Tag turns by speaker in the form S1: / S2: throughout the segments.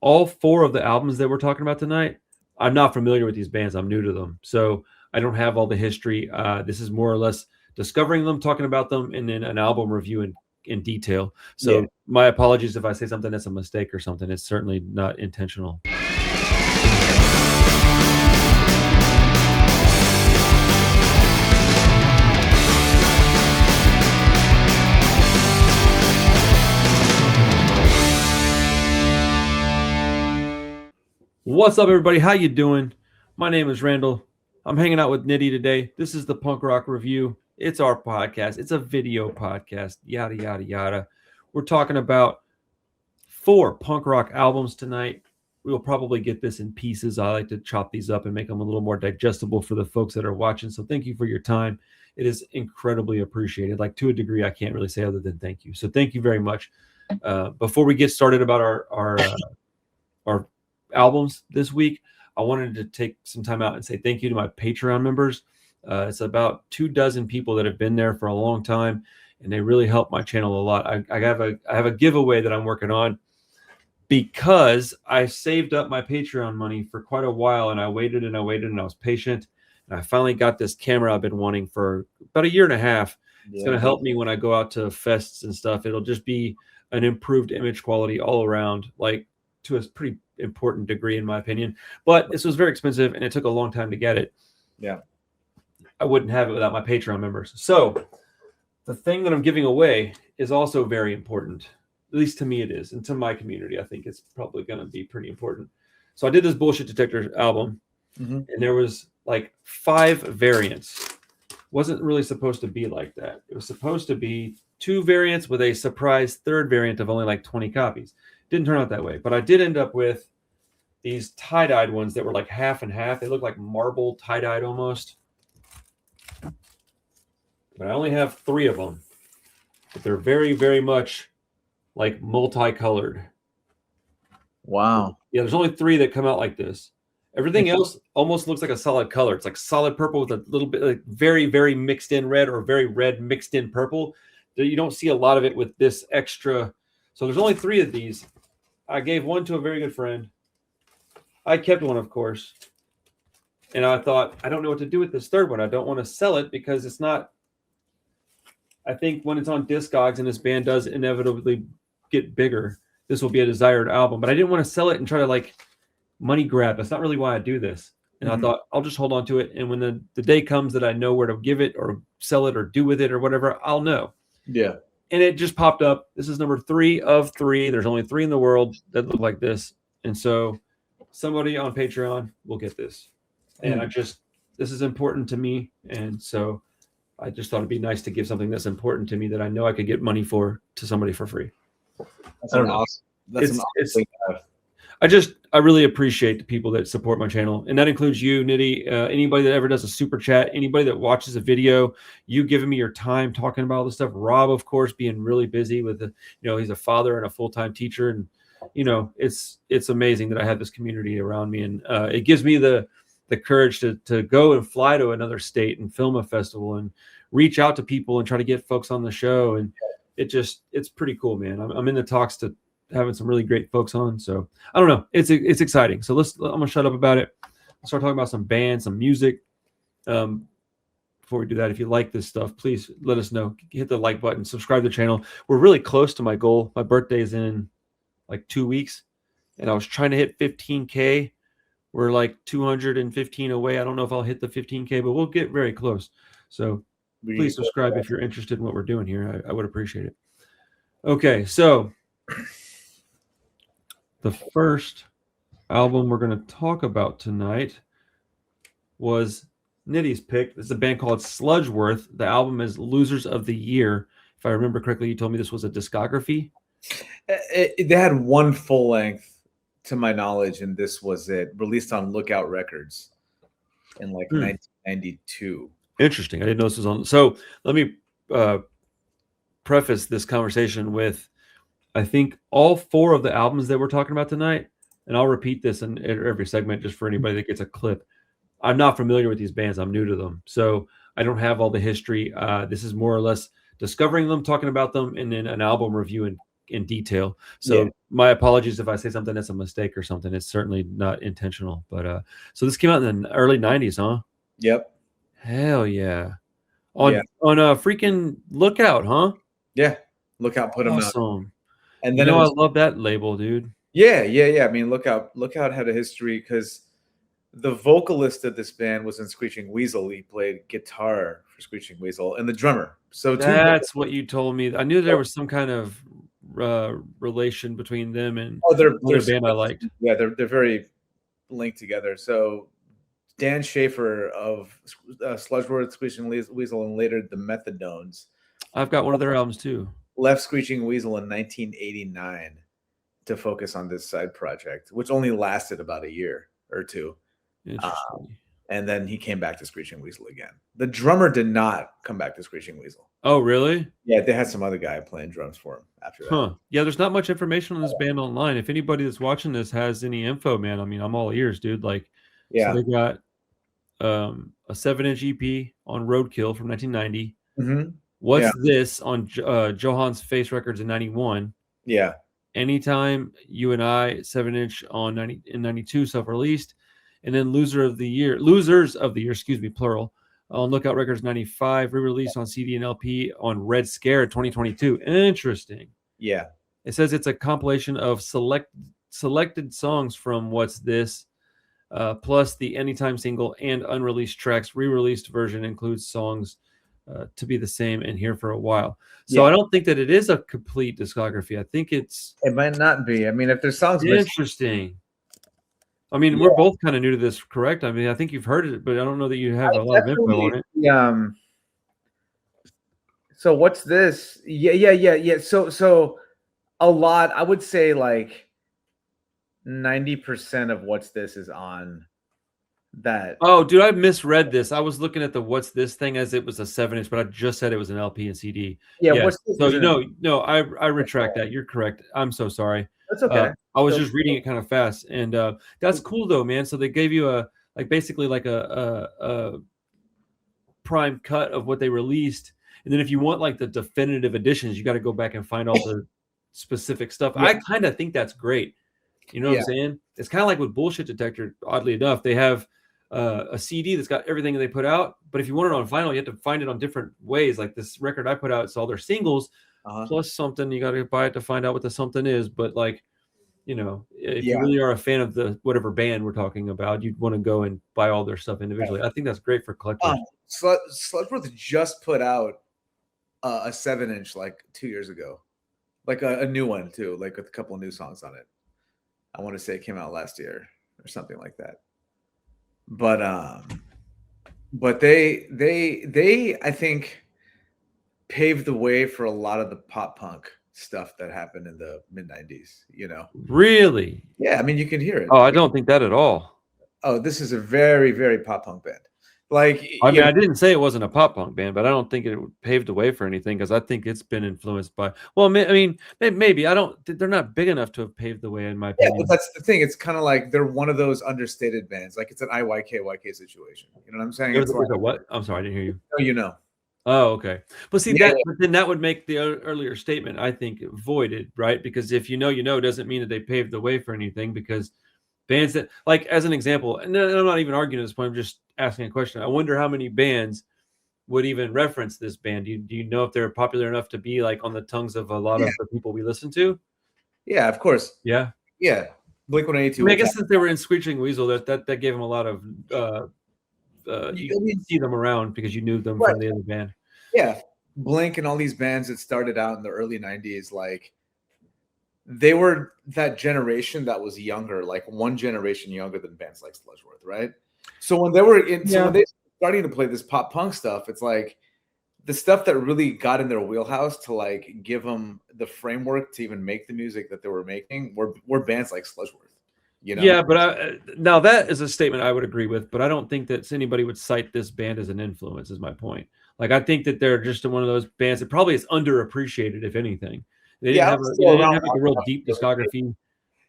S1: all four of the albums that we're talking about tonight, I'm not familiar with these bands. I'm new to them. So I don't have all the history. This is more or less discovering them, talking about them, and then an album review in detail. So my apologies if I say something that's a mistake or something. It's certainly not intentional. What's up, everybody? How you doing? My name is Randall. I'm hanging out with Nitty today. This is the Punk Rock Review. It's our podcast. It's a video podcast, yada, yada, yada. We're talking about 4 punk rock albums tonight. We will probably get this in pieces. I like to chop these up and make them a little more digestible for the folks that are watching. So thank you for your time. It is incredibly appreciated. Like, to a degree, I can't really say other than thank you. So thank you very much. Before we get started about our albums this week, I wanted to take some time out and say thank you to my Patreon members. It's about 24 people that have been there for a long time, and they really help my channel a lot. I have a giveaway that I'm working on because I saved up my Patreon money for quite a while, and I waited and I waited and I was patient, and I finally got this camera I've been wanting for about a year and a half. It's going to help me when I go out to fests and stuff. It'll just be an improved image quality all around, like to a pretty important degree in my opinion. But this was very expensive and it took a long time to get it. Yeah, I wouldn't have it without my Patreon members. So the thing that I'm giving away is also very important. At least to me it is, and to my community I think it's probably going to be pretty important. So I did this Bullshit Detector album, and there was like 5 variants. Wasn't really supposed to be like that. It was supposed to be 2 variants with a surprise 3rd variant of only like 20 copies. Didn't turn out that way, but I did end up with these tie-dyed ones that were like half and half. They look like marble tie-dyed almost. But I only have 3 of them. But they're very, very much like multicolored.
S2: Wow.
S1: Yeah, there's only 3 that come out like this. Everything else almost looks like a solid color. It's like solid purple with a little bit like very, very mixed in red, or very red mixed in purple. You don't see a lot of it with this extra. So there's only 3 of these. I gave one to a very good friend. I kept one, of course. And I thought, I don't know what to do with this 3rd one. I don't want to sell it because it's not. I think when it's on Discogs and this band does inevitably get bigger, this will be a desired album. But I didn't want to sell it and try to like money grab. That's not really why I do this. And I thought, I'll just hold on to it. And when the day comes that I know where to give it or sell it or do with it or whatever, I'll know.
S2: Yeah.
S1: And it just popped up. This is number 3 of 3. There's only 3 in the world that look like this. And so somebody on Patreon will get this. And this is important to me. And so I just thought it'd be nice to give something that's important to me that I know I could get money for to somebody for free.
S2: That's an awesome thing to have.
S1: I really appreciate the people that support my channel, and that includes you, Nitty. Anybody that ever does a super chat, anybody that watches a video, you giving me your time talking about all this stuff. Rob, of course, being really busy with he's a father and a full-time teacher, and it's amazing that I have this community around me, and it gives me the courage to go and fly to another state and film a festival and reach out to people and try to get folks on the show, and it's pretty cool, man. I'm in the talks to having some really great folks on, so I don't know, it's exciting. So I'm gonna shut up about it. I'll start talking about some bands, some music. Before we do that, if you like this stuff, please let us know. Hit the like button, subscribe to the channel. We're really close to my goal. My birthday is in like 2 weeks, and I was trying to hit 15K. We're like 215 away. I don't know if I'll hit the 15K, but we'll get very close. So please subscribe if you're interested in what we're doing here. I would appreciate it. Okay, so the first album we're going to talk about tonight was Nitty's pick. It's a band called Sludgeworth. The album is Losers of the Year. If I remember correctly, you told me this was a discography.
S2: They had one full length, to my knowledge, and this was it. Released on Lookout Records in like 1992.
S1: Interesting. I didn't know this was on. So let me preface this conversation with, I think all 4 of the albums that we're talking about tonight, and I'll repeat this in every segment just for anybody that gets a clip. I'm not familiar with these bands. I'm new to them. So I don't have all the history. This is more or less discovering them, talking about them, and then an album review in detail. So my apologies if I say something that's a mistake or something. It's certainly not intentional. But so this came out in the early 90s, huh?
S2: Yep.
S1: Hell yeah. On a freaking Lookout, huh?
S2: Yeah. Lookout put them out.
S1: Awesome.
S2: And
S1: You
S2: then
S1: know, I love that label, dude.
S2: Yeah. I mean, Lookout had a history because the vocalist of this band was in Screeching Weasel. He played guitar for Screeching Weasel, and the drummer. So
S1: that's what you told me. I knew there was some kind of relation between them and
S2: they're
S1: band I liked.
S2: Yeah, they're very linked together. So Dan Schaefer of Sludgeworth, Screeching Weasel, and later the Methadones.
S1: I've got one of their albums too.
S2: Left Screeching Weasel in 1989 to focus on this side project, which only lasted about a year or two.
S1: Interesting.
S2: And then he came back to Screeching Weasel again. The drummer did not come back to Screeching Weasel.
S1: Oh, really?
S2: Yeah, they had some other guy playing drums for him after that.
S1: Huh. Yeah, there's not much information on this band online. If anybody that's watching this has any info, man, I mean, I'm all ears, dude. Like, so they got a 7-inch EP on Roadkill from 1990.
S2: Mm-hmm.
S1: What's This on Johan's Face Records in 91.
S2: Yeah.
S1: Anytime You and I 7-inch on 92 self-released. And then Losers of the Year, excuse me, plural, on Lookout Records 95, re-released on CD and LP on Red Scare 2022. Interesting.
S2: Yeah.
S1: It says it's a compilation of selected songs from What's This, plus the Anytime single and unreleased tracks. Re-released version includes songs To Be the Same and Here for a While. So I don't think that it is a complete discography. I think it
S2: might not be. I mean, if there's songs
S1: interesting. I mean, we're both kind of new to this, correct? I mean, I think you've heard it, but I don't know that you have a lot of info on it.
S2: So What's This? Yeah. So a lot, I would say like 90% of What's This is on that.
S1: Oh, dude, I misread this. I was looking at the What's This thing as it was a 7-inch, but I just said it was an LP and CD.
S2: Yeah. What's This?
S1: So no, I retract that. You're correct. I'm so sorry.
S2: That's okay.
S1: I was just reading it kind of fast, and that's cool though, man. So they gave you a prime cut of what they released, and then if you want like the definitive editions, you got to go back and find all the specific stuff. I kind of think that's great. You know what I'm saying? It's kind of like with Bullshit Detector. Oddly enough, they have a CD that's got everything that they put out, but if you want it on vinyl, you have to find it on different ways. Like this record I put out, it's all their singles. Plus something, you got to buy it to find out what the something is. But like, you know, if you really are a fan of the whatever band we're talking about, you'd want to go and buy all their stuff individually. I think that's great for collectors.
S2: Sludgeworth just put out a 7-inch like 2 years ago, like a new one too, like with a couple of new songs on it. I want to say it came out last year or something like that. But they I think paved the way for a lot of the pop punk stuff that happened in the mid 90s, you know.
S1: Really?
S2: Yeah, I mean, you can hear it.
S1: Oh, I don't think that at all.
S2: Oh, this is a very, very pop punk band. Like,
S1: I mean, I didn't say it wasn't a pop punk band, but I don't think it paved the way for anything because I think it's been influenced by. Well, I mean, maybe I don't. They're not big enough to have paved the way, in my opinion.
S2: Yeah, but that's the thing. It's kind of like they're one of those understated bands. Like it's an IYK situation. You know what I'm saying?
S1: It's like a what? I'm sorry, I didn't hear you.
S2: Oh, you know.
S1: Oh, okay. But see but then that would make the earlier statement, I think, voided, right? Because if you know, doesn't mean that they paved the way for anything. Because bands that, like, as an example, and I'm not even arguing at this point, I'm just asking a question. I wonder how many bands would even reference this band. Do you know if they're popular enough to be like on the tongues of a lot of the people we listen to?
S2: Yeah, of course.
S1: Yeah.
S2: Blink-182.
S1: I mean, I guess since they were in Screeching Weasel, that gave them a lot of you see them around because you knew them from the other band.
S2: Yeah, Blink and all these bands that started out in the early 90s, like they were that generation that was younger, like one generation younger than bands like Sludgeworth, right? So when they were when they starting to play this pop punk stuff, it's like the stuff that really got in their wheelhouse to like give them the framework to even make the music that they were making were bands like Sludgeworth. You know?
S1: Yeah, but now that is a statement I would agree with, but I don't think that anybody would cite this band as an influence, is my point. Like, I think that they're just one of those bands that probably is underappreciated, if anything. They didn't have like a real deep discography.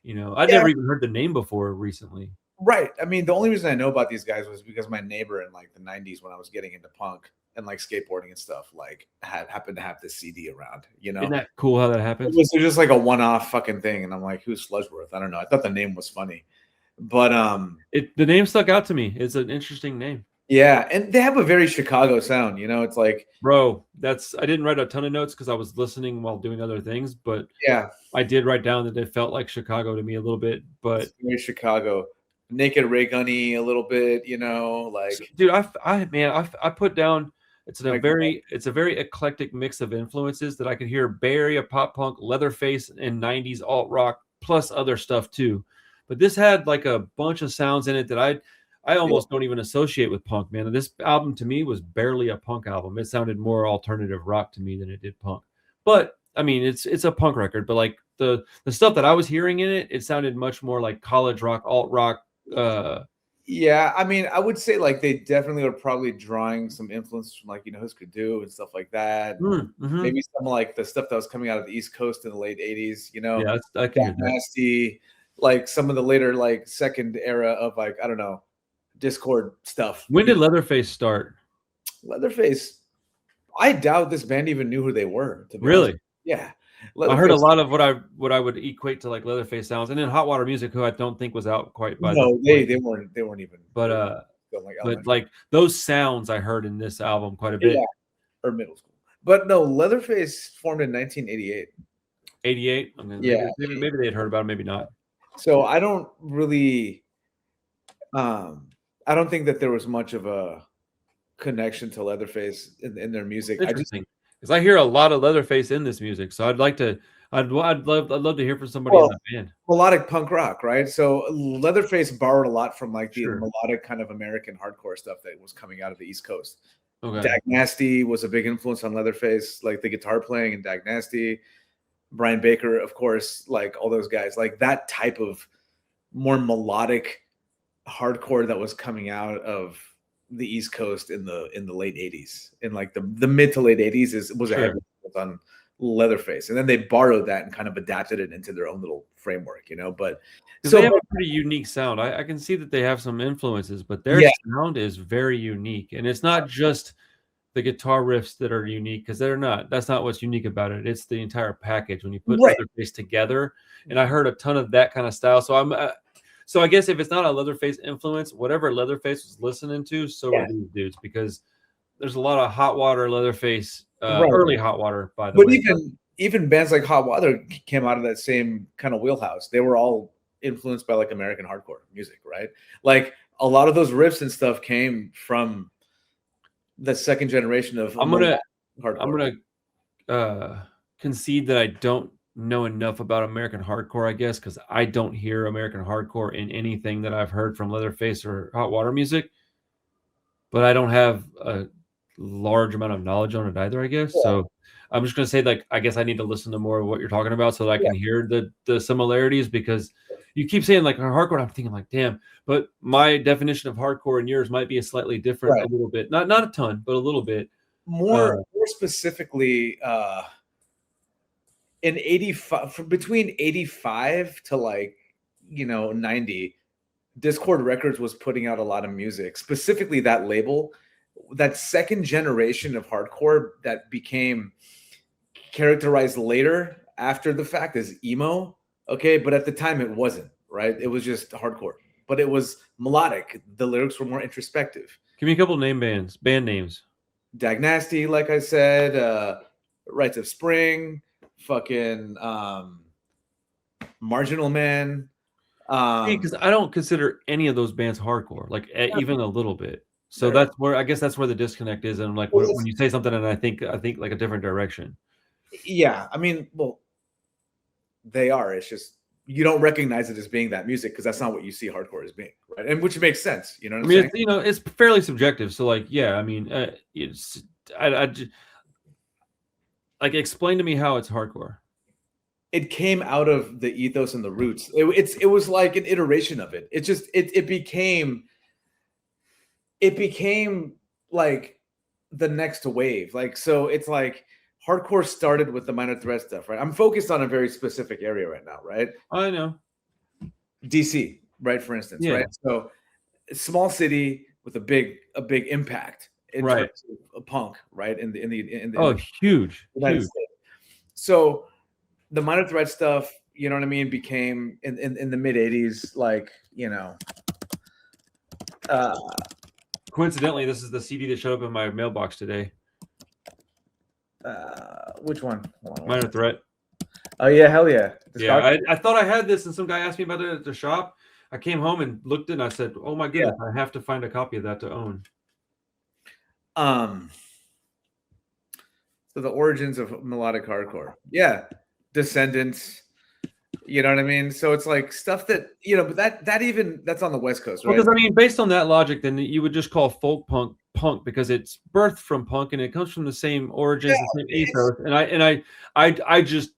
S1: You know, I'd never even heard the name before recently.
S2: Right. I mean, the only reason I know about these guys was because my neighbor in like the 90s when I was getting into punk, and like skateboarding and stuff, like happened to have this CD around, you know.
S1: Isn't that cool how that
S2: It
S1: happens?
S2: was just like a one-off fucking thing, and I'm like, who's Sludgeworth? I don't know. I thought the name was funny, but
S1: The name stuck out to me. It's an interesting name.
S2: yeah, and they have a very Chicago sound, you know. It's like,
S1: Bro, I didn't write a ton of notes because I was listening while doing other things, but
S2: yeah,
S1: I did write down that it felt like Chicago to me a little bit. But
S2: it's very Chicago, Naked Ray Gunny a little bit, you know, like,
S1: dude, I put down it's a
S2: like,
S1: very eclectic mix of influences that I could hear Bay Area pop punk, Leatherface, and 90s alt rock plus other stuff too. But this had like a bunch of sounds in it that I almost don't even associate with punk, man. This album to me was barely a punk album. It sounded more alternative rock to me than it did punk. But I mean, it's a punk record, but like the stuff that I was hearing in it, it sounded much more like college rock, alt rock.
S2: yeah, I mean, I would say like they definitely are probably drawing some influence from like, you know, Husker Du and stuff like that.
S1: Mm-hmm.
S2: Maybe some like the stuff that was coming out of the East Coast in the late 80s, you know,
S1: Yeah, I can hear that.
S2: Nasty, like some of the later like second era of like, I don't know, Discord stuff.
S1: When did Leatherface start?
S2: Leatherface, I doubt this band even knew who they were, to be
S1: Really?
S2: honest. Yeah.
S1: I heard a lot of what I would equate to like Leatherface sounds, and then Hot Water Music, who I don't think was out quite by
S2: no,
S1: the
S2: they weren't even.
S1: but
S2: like
S1: like those sounds I heard in this album quite a bit.
S2: Yeah, or middle school. But no, Leatherface formed in 1988.
S1: 88. I mean,
S2: Yeah,
S1: maybe they had heard about it, maybe not.
S2: so I don't really, I don't think that there was much of a connection to Leatherface in their music.
S1: Interesting, because I hear a lot of Leatherface in this music, so I'd love to hear from somebody in the band.
S2: Melodic punk rock, right? So Leatherface borrowed a lot from like the
S1: Sure.
S2: melodic kind of American hardcore stuff that was coming out of the East Coast.
S1: Okay.
S2: Dag Nasty was a big influence on Leatherface, like the guitar playing in Dag Nasty. Brian Baker, of course, like all those guys, like that type of more melodic hardcore that was coming out of the East Coast in the late 80s, in like the mid to late 80s was a heavy influence on Leatherface, and then they borrowed that and kind of adapted it into their own little framework, you know. But
S1: so they have a pretty unique sound. I can see that they have some influences, but their sound is very unique, and it's not just the guitar riffs that are unique, because that's not what's unique about it. It's the entire package when you put Leatherface together. And I heard a ton of that kind of style. So I guess if it's not a Leatherface influence, whatever Leatherface was listening to, so are these dudes, because there's a lot of Hot Water, Leatherface, early Hot Water, by the way.
S2: But even bands like Hot Water came out of that same kind of wheelhouse. They were all influenced by like American hardcore music, right? Like a lot of those riffs and stuff came from the second generation of hardcore.
S1: I'm gonna concede that I don't know enough about American hardcore, I guess, because I don't hear American hardcore in anything that I've heard from Leatherface or Hot Water Music, but I don't have a large amount of knowledge on it either, I guess. So I'm just gonna say, like, I guess I need to listen to more of what you're talking about so that I can hear the similarities, because you keep saying like hardcore, I'm thinking like, damn, but my definition of hardcore and yours might be a slightly different, a little bit, not a ton, but a little bit.
S2: More specifically, in 85, between 85 to like, you know, 90, Discord Records was putting out a lot of music, specifically that label, that second generation of hardcore that became characterized later after the fact as emo. Okay, but at the time it wasn't, right? It was just hardcore, but it was melodic. The lyrics were more introspective.
S1: Give me a couple band names.
S2: Dag Nasty, like I said, Rites of Spring, fucking Marginal Man.
S1: Because I don't consider any of those bands hardcore, like even a little bit. So that's where, I guess that's where the disconnect is. And like when you say something and I think like a different direction.
S2: Yeah, I mean, well, they are. It's just you don't recognize it as being that music because that's not what you see hardcore as being, right? And which makes sense, you know what I'm saying?
S1: You know, it's fairly subjective. So like, yeah, I mean, it's like, explain to me how it's hardcore.
S2: It came out of the ethos and the roots. It was like an iteration of it. It just it became like the next wave. Like, so it's like hardcore started with the Minor Threat stuff, right? I'm focused on a very specific area right now, right?
S1: I know.
S2: DC, right? For instance, right? So small city with a big impact, in
S1: Right.
S2: terms of punk, right? In the
S1: Oh, huge,
S2: United
S1: huge.
S2: States. So the Minor Threat stuff, you know what I mean, became in the mid '80s, like, you know.
S1: Coincidentally, this is the CD that showed up in my mailbox today.
S2: Which one? Hold on,
S1: Minor Threat.
S2: Oh yeah, hell yeah.
S1: Yeah, I thought I had this, and some guy asked me about it at the shop. I came home and looked, and I said, "Oh my goodness, I have to find a copy of that to own."
S2: So the origins of melodic hardcore, yeah, Descendants. You know what I mean? So it's like stuff that, you know, but that's on the West Coast, right?
S1: Because I mean, based on that logic, then you would just call folk punk because it's birthed from punk and it comes from the same origins, the same ethos. And I just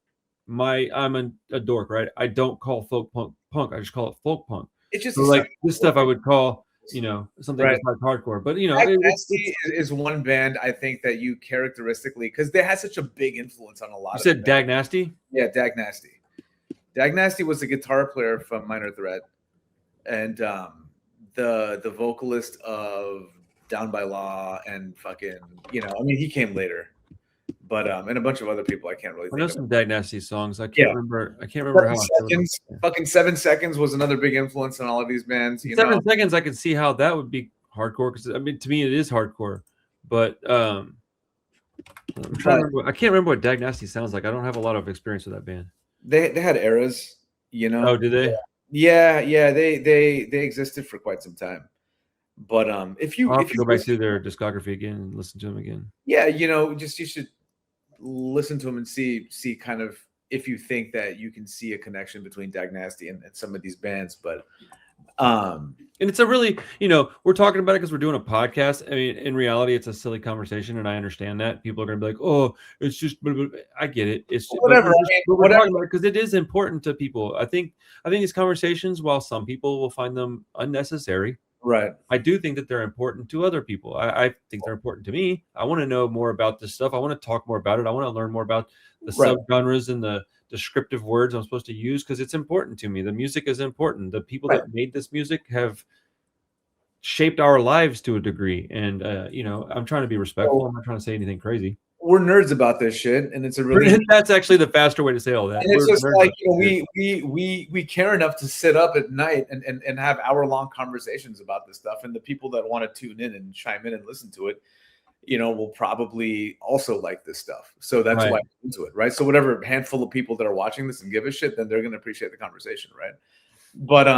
S1: I'm a dork, right? I don't call folk punk. I just call it folk punk.
S2: It's just
S1: so like this stuff I would call, you know, something
S2: right.
S1: besides hardcore. But you know,
S2: it's is one band I think that you characteristically, because they had such a big influence on a lot.
S1: You said Dag Nasty?
S2: Yeah, Dag Nasty. Dag Nasty was the guitar player from Minor Threat, and the vocalist of Down by Law, and fucking, you know, I mean, he came later, but and a bunch of other people I can't really.
S1: I know some Dag Nasty songs. I can't remember. I can't remember how.
S2: Fucking 7 Seconds was another big influence on all of these bands. You
S1: 7 Seconds, I can see how that would be hardcore, because I mean, to me, it is hardcore. But I'm trying to remember. I can't remember what Dag Nasty sounds like. I don't have a lot of experience with that band.
S2: They had eras, you know.
S1: Oh, did they?
S2: Yeah. They existed for quite some time. But if you
S1: go back to their discography again and listen to them again.
S2: Yeah, you know, you should listen to them and see kind of if you think that you can see a connection between Dag Nasty and some of these bands. But
S1: and it's a really, you know, we're talking about it because we're doing a podcast. I mean, in reality, it's a silly conversation, and I understand that people are going to be like, "Oh, it's just," I get it. It's just,
S2: whatever.
S1: We're talking about, because it is important to people. I think these conversations, while some people will find them unnecessary,
S2: right,
S1: I do think that they're important to other people. I think they're important to me. I want to know more about this stuff. I want to talk more about it. I want to learn more about the subgenres and the descriptive words I'm supposed to use, because it's important to me. The music is important. The people that made this music have shaped our lives to a degree, and you know, I'm trying to be respectful. I'm not trying to say anything crazy.
S2: We're nerds about this shit, and it's a really
S1: that's actually the faster way to say all that.
S2: And it's just like, you know, we care enough to sit up at night and have hour-long conversations about this stuff, and the people that want to tune in and chime in and listen to it, you know, will probably also like this stuff. So that's why I'm into it, right? So whatever handful of people that are watching this and give a shit, then they're going to appreciate the conversation, right? But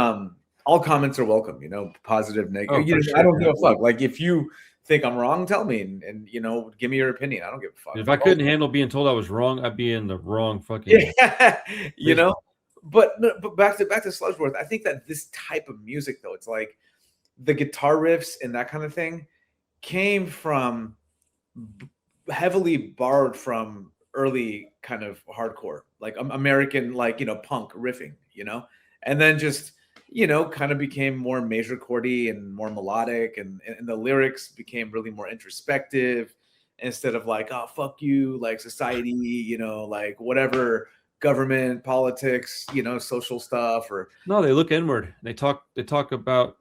S2: all comments are welcome, you know, positive, negative. You know, I don't give a fuck. Like, if you think I'm wrong, tell me, and you know, give me your opinion. I don't give a fuck.
S1: If I couldn't handle being told I was wrong, I'd be in the wrong fucking.
S2: You know. But back to Sludgeworth. I think that this type of music, though, it's like the guitar riffs and that kind of thing came from heavily borrowed from early kind of hardcore, like American, like, you know, punk riffing, you know, and then just, you know, kind of became more major chordy and more melodic, and the lyrics became really more introspective instead of like, oh, fuck you, like society, you know, like whatever, government, politics, you know, social stuff. Or
S1: no, they look inward. They talk about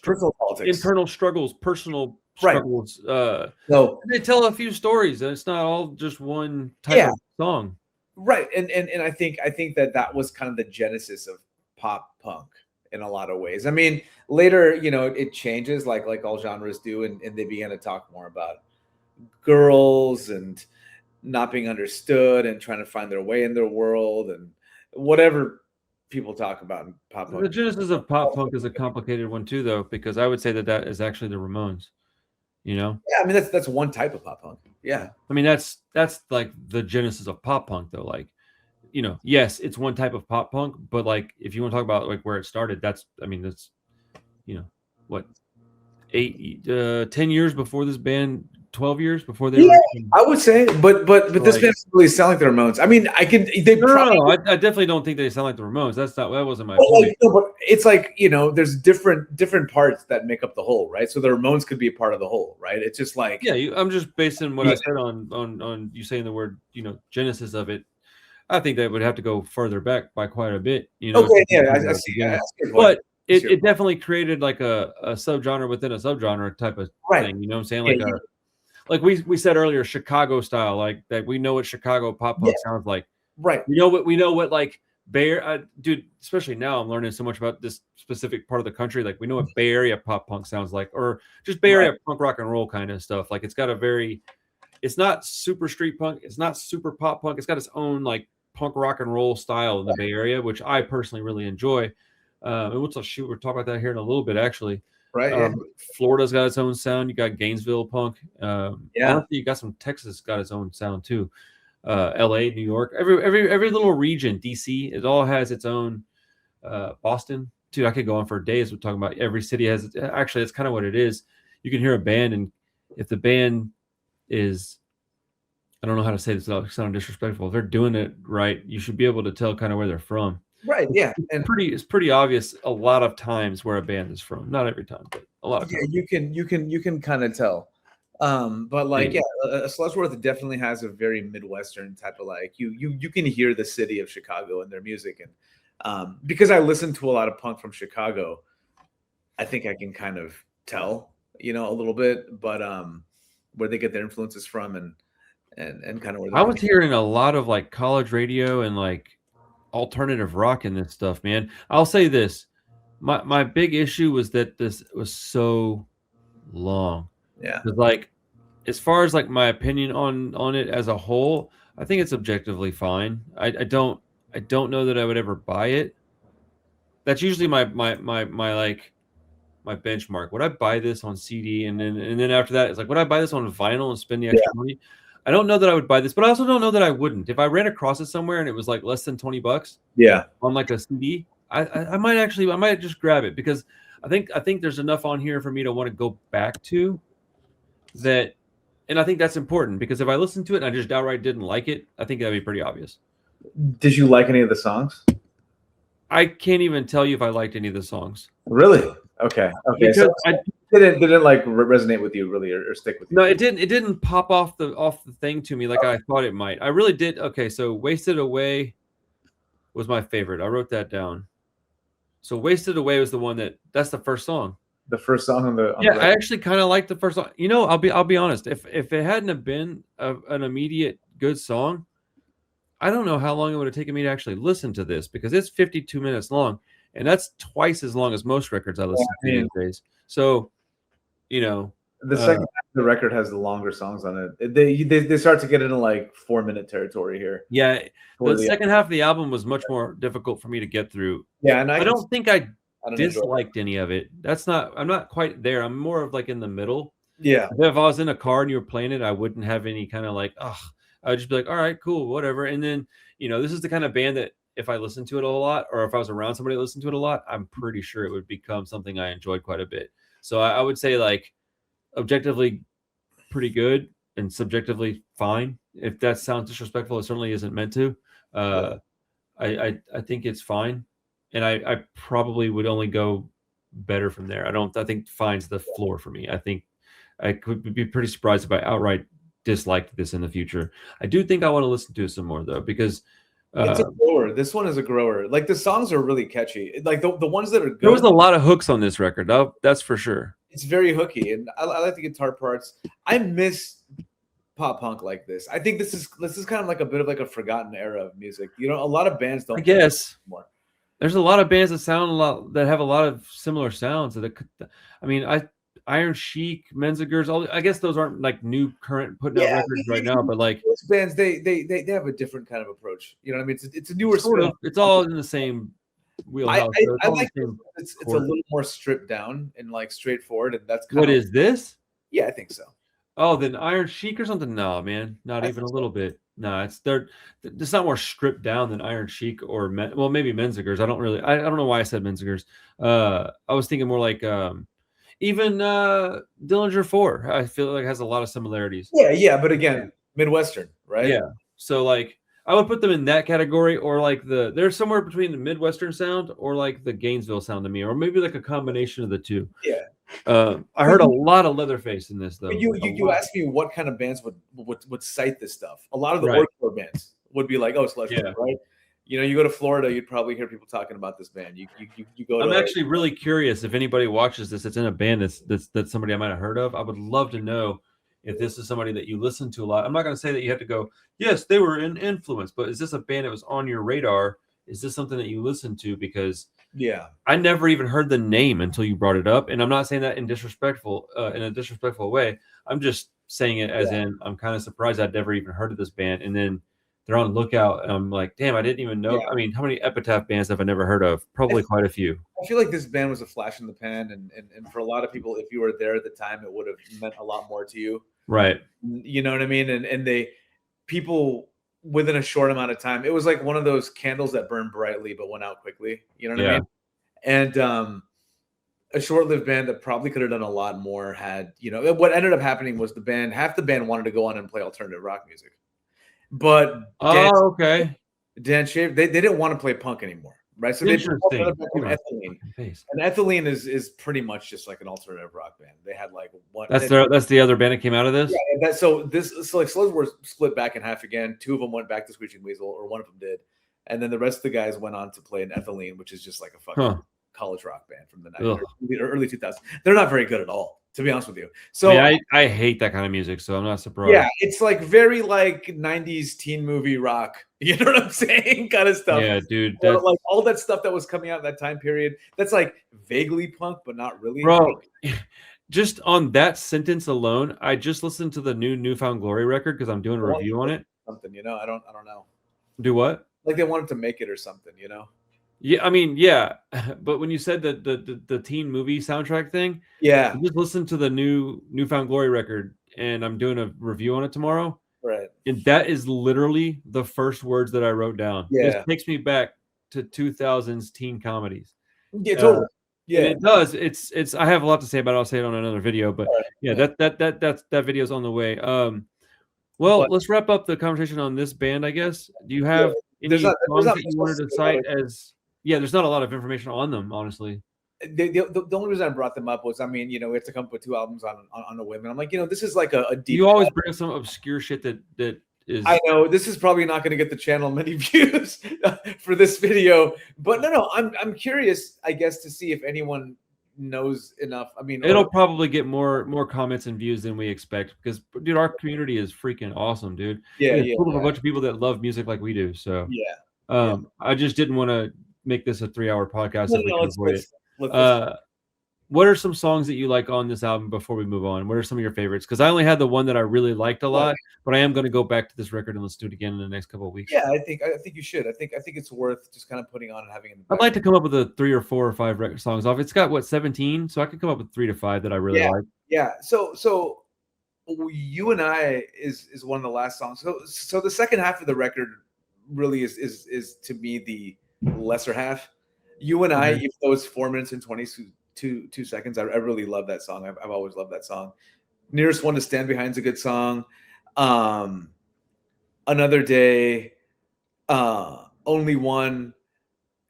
S2: personal politics,
S1: internal struggles, personal struggles.
S2: So
S1: they tell a few stories, and it's not all just one type of song.
S2: Right. And I think that was kind of the genesis of pop punk in a lot of ways. I mean, later, you know, it changes like all genres do, and they began to talk more about girls and not being understood and trying to find their way in their world and whatever people talk about in pop punk.
S1: The genesis of pop punk is a complicated one too, though, because I would say that is actually the Ramones. You know?
S2: Yeah, I mean, that's one type of pop punk. Yeah.
S1: I mean, that's like the genesis of pop punk, though. Like, you know, yes, it's one type of pop punk, but like, if you want to talk about like where it started, that's, you know, what, 10 years before this band, 12 years before they were.
S2: I would say, but this band doesn't really sound like the Ramones. I mean, I
S1: definitely don't think they sound like the Ramones. That wasn't my point.
S2: Like, but it's like, you know, there's different parts that make up the whole, right? So the Ramones could be a part of the whole, right? It's just like,
S1: I'm just basing what I said on you saying the word, you know, genesis of it. I think that would have to go further back by quite a bit, you know.
S2: Okay, yeah, I see.
S1: it definitely created like a subgenre within a subgenre type of thing. You know what I'm saying? Like like we said earlier, Chicago style, like that. We know what Chicago pop punk sounds like.
S2: Right.
S1: We know what like dude, especially now I'm learning so much about this specific part of the country. Like we know what Bay Area pop punk sounds like, or just Bay Area punk rock and roll kind of stuff. Like it's got a very, it's not super street punk, it's not super pop punk. It's got its own like punk rock and roll style in the Bay Area, which I personally really enjoy. And we'll talk about that here in a little bit, actually.
S2: Right.
S1: Florida's got its own sound. You got Gainesville punk. Honestly, you got some Texas got its own sound too. LA, New York, every little region, DC, it all has its own. Boston, dude, I could go on for days with talking about every city has. Actually, that's kind of what it is. You can hear a band, and if the band is, I don't know how to say this without sounding disrespectful. If they're doing it right, you should be able to tell kind of where they're from.
S2: Right. Yeah.
S1: It's pretty obvious a lot of times where a band is from. Not every time, but a lot of times.
S2: You can kind of tell. But like, Sludgeworth definitely has a very Midwestern type of like you can hear the city of Chicago in their music, and because I listen to a lot of punk from Chicago, I think I can kind of tell, a little bit, but where they get their influences from and kind of where
S1: I was hearing a lot of like college radio and like alternative rock in this stuff, man. I'll say this. My big issue was that this was so long.
S2: Yeah.
S1: Like, as far as like my opinion on it as a whole, I think it's objectively fine. I don't know that I would ever buy it. That's usually my like my benchmark. Would I buy this on CD and then after that it's like, would I buy this on vinyl and spend the extra money? I don't know that I would buy this, but I also don't know that I wouldn't. If I ran across it somewhere and it was like less than $20, on like a CD, I might just grab it, because I think there's enough on here for me to want to go back to that. And I think that's important, because if I listened to it and I just outright didn't like it, I think that'd be pretty obvious.
S2: Did you like any of the songs?
S1: I can't even tell you if I liked any of the songs.
S2: Really? Okay.
S1: Because
S2: so it didn't like resonate with you really, or stick with you?
S1: No, it didn't. It didn't pop off the thing to me like I thought it might. I really did. Okay, so Wasted Away was my favorite. I wrote that down. So Wasted Away was the one that's the first song.
S2: The first song on the
S1: I actually kind of liked the first song. I'll be honest. If it hadn't have been an immediate good song, I don't know how long it would have taken me to actually listen to this, because it's 52 minutes long, and that's twice as long as most records I listen to these days. So, the
S2: second half of the record has the longer songs on it. They start to get into like 4-minute territory here.
S1: Yeah, the second half of the album was much more difficult for me to get through.
S2: Yeah, and
S1: I don't think I disliked any of it. I'm not quite there. I'm more of like in the middle.
S2: Yeah.
S1: If I was in a car and you were playing it, I wouldn't have any kind of like, I would just be like, all right, cool, whatever. And then, this is the kind of band that if I listened to it a lot, or if I was around somebody that listened to it a lot, I'm pretty sure it would become something I enjoyed quite a bit. So I would say like objectively pretty good and subjectively fine. If that sounds disrespectful, it certainly isn't meant to. I think it's fine. And I probably would only go better from there. I think fine's the floor for me. I think I could be pretty surprised if I outright disliked this in the future. I do think I want to listen to it some more though, because
S2: it's a grower. This one is a grower. Like the songs are really catchy. Like the ones that are good.
S1: There was a lot of hooks on this record. That's for sure.
S2: It's very hooky, and I like the guitar parts. I miss pop punk like this. I think this is kind of like a bit of like a forgotten era of music. A lot of bands don't.
S1: I guess more. There's a lot of bands that have a lot of similar sounds. Iron Chic, Menzingers, I guess those aren't like new current putting out records right now, but like
S2: those bands, they have a different kind of approach. You know what I mean? It's a newer
S1: sort of. It's all in the same wheelhouse.
S2: I like it's a little more stripped down and like straightforward, and that's
S1: what is this?
S2: Yeah, I think so.
S1: Oh, then Iron Chic or something? No, man, not even a little bit. No, it's not more stripped down than Iron Chic or maybe Menzingers. I don't know why I said Menzingers. I was thinking more like even Dillinger 4, I feel like has a lot of similarities.
S2: Yeah, but again, Midwestern, right?
S1: Yeah. So like I would put them in that category, or like they're somewhere between the Midwestern sound or like the Gainesville sound to me, or maybe like a combination of the two.
S2: Yeah.
S1: I heard a lot of Leatherface in this though.
S2: You asked me what kind of bands would cite this stuff. A lot of the hardcore bands would be like, oh, Sludgeworth, right? You know, you go to Florida, you'd probably hear people talking about this band. You go to.
S1: I'm actually really curious if anybody watches this that's in a band that's somebody I might have heard of. I would love to know if this is somebody that you listen to a lot. I'm not going to say that you have to go, yes, they were an influence, but is this a band that was on your radar? Is this something that you listen to? Because
S2: yeah,
S1: I never even heard the name until you brought it up, and I'm not saying that in a disrespectful way. I'm just saying it as in I'm kind of surprised I'd never even heard of this band, and then they're on Lookout, and I'm like, damn, I didn't even know.
S2: Yeah.
S1: I mean, how many Epitaph bands have I never heard of? Probably quite a few.
S2: I feel like this band was a flash in the pan, and for a lot of people, if you were there at the time, it would have meant a lot more to you.
S1: Right.
S2: You know what I mean? And people within a short amount of time, it was like one of those candles that burned brightly but went out quickly. You know what I mean? And a short-lived band that probably could have done a lot more had, you know, what ended up happening was half the band wanted to go on and play alternative rock music. But Dan Shaver, they didn't want to play punk anymore, right? So they put Ethylene. And Ethylene is pretty much just like an alternative rock band. They had like one.
S1: That's the other band that came out of this.
S2: Yeah, so like Sludgeworth split back in half again. Two of them went back to Screeching Weasel, or one of them did, and then the rest of the guys went on to play in Ethylene, which is just like a fucking college rock band from the 90s or early 2000s. They're not very good at all, to be honest with you. So
S1: I hate that kind of music, so I'm not surprised.
S2: Yeah, it's like very like 90s teen movie rock. You know what I'm saying? Kind of stuff.
S1: Yeah, dude.
S2: Like all that stuff that was coming out in that time period. That's like vaguely punk, but not really.
S1: Bro, just on that sentence alone, I just listened to the Newfound Glory record because I'm doing a review on it.
S2: Something, you know, I don't know.
S1: Do what?
S2: Like they wanted to make it or something, you know?
S1: Yeah, I mean, yeah, but when you said the teen movie soundtrack thing,
S2: yeah,
S1: I just listened to the Newfound Glory record, and I'm doing a review on it tomorrow.
S2: Right,
S1: and that is literally the first words that I wrote down.
S2: Yeah,
S1: it takes me back to 2000s teen comedies.
S2: Yeah, totally. Yeah,
S1: it does. It's. I have a lot to say about it. I'll say it on another video, but that video's on the way. Well, let's wrap up the conversation on this band, I guess. Do you have any songs that you wanted to cite as? Yeah, there's not a lot of information on them, honestly.
S2: The only reason I brought them up was, I mean, you know, we have to come up with 2 albums on a whim, and I'm like, you know, this is like a deep.
S1: You always bring some obscure shit that is.
S2: I know this is probably not going to get the channel many views for this video, but no, I'm curious, I guess, to see if anyone knows enough. I mean,
S1: it'll probably get more comments and views than we expect because, dude, our community is freaking awesome, dude.
S2: Yeah,
S1: full of a bunch of people that love music like we do. So I just didn't want to make this a 3-hour podcast if we can avoid it. What are some songs that you like on this album before we move on? What are some of your favorites? Because I only had the one that I really liked a lot, but I am going to go back to this record and let's do it again in the next couple of weeks.
S2: Yeah, I think you should. I think it's worth just kind of putting on and having it.
S1: I'd like to come up with 3 or 4 or 5 record songs off. It's got 17, so I could come up with 3 to 5 that I really like.
S2: Yeah. So You and I is one of the last songs. So the second half of the record really is to me the lesser half. You and I, even though it's 4 minutes and 22 seconds, I really love that song. I've always loved that song. Nearest One to Stand Behind is a good song. Another Day, Only One,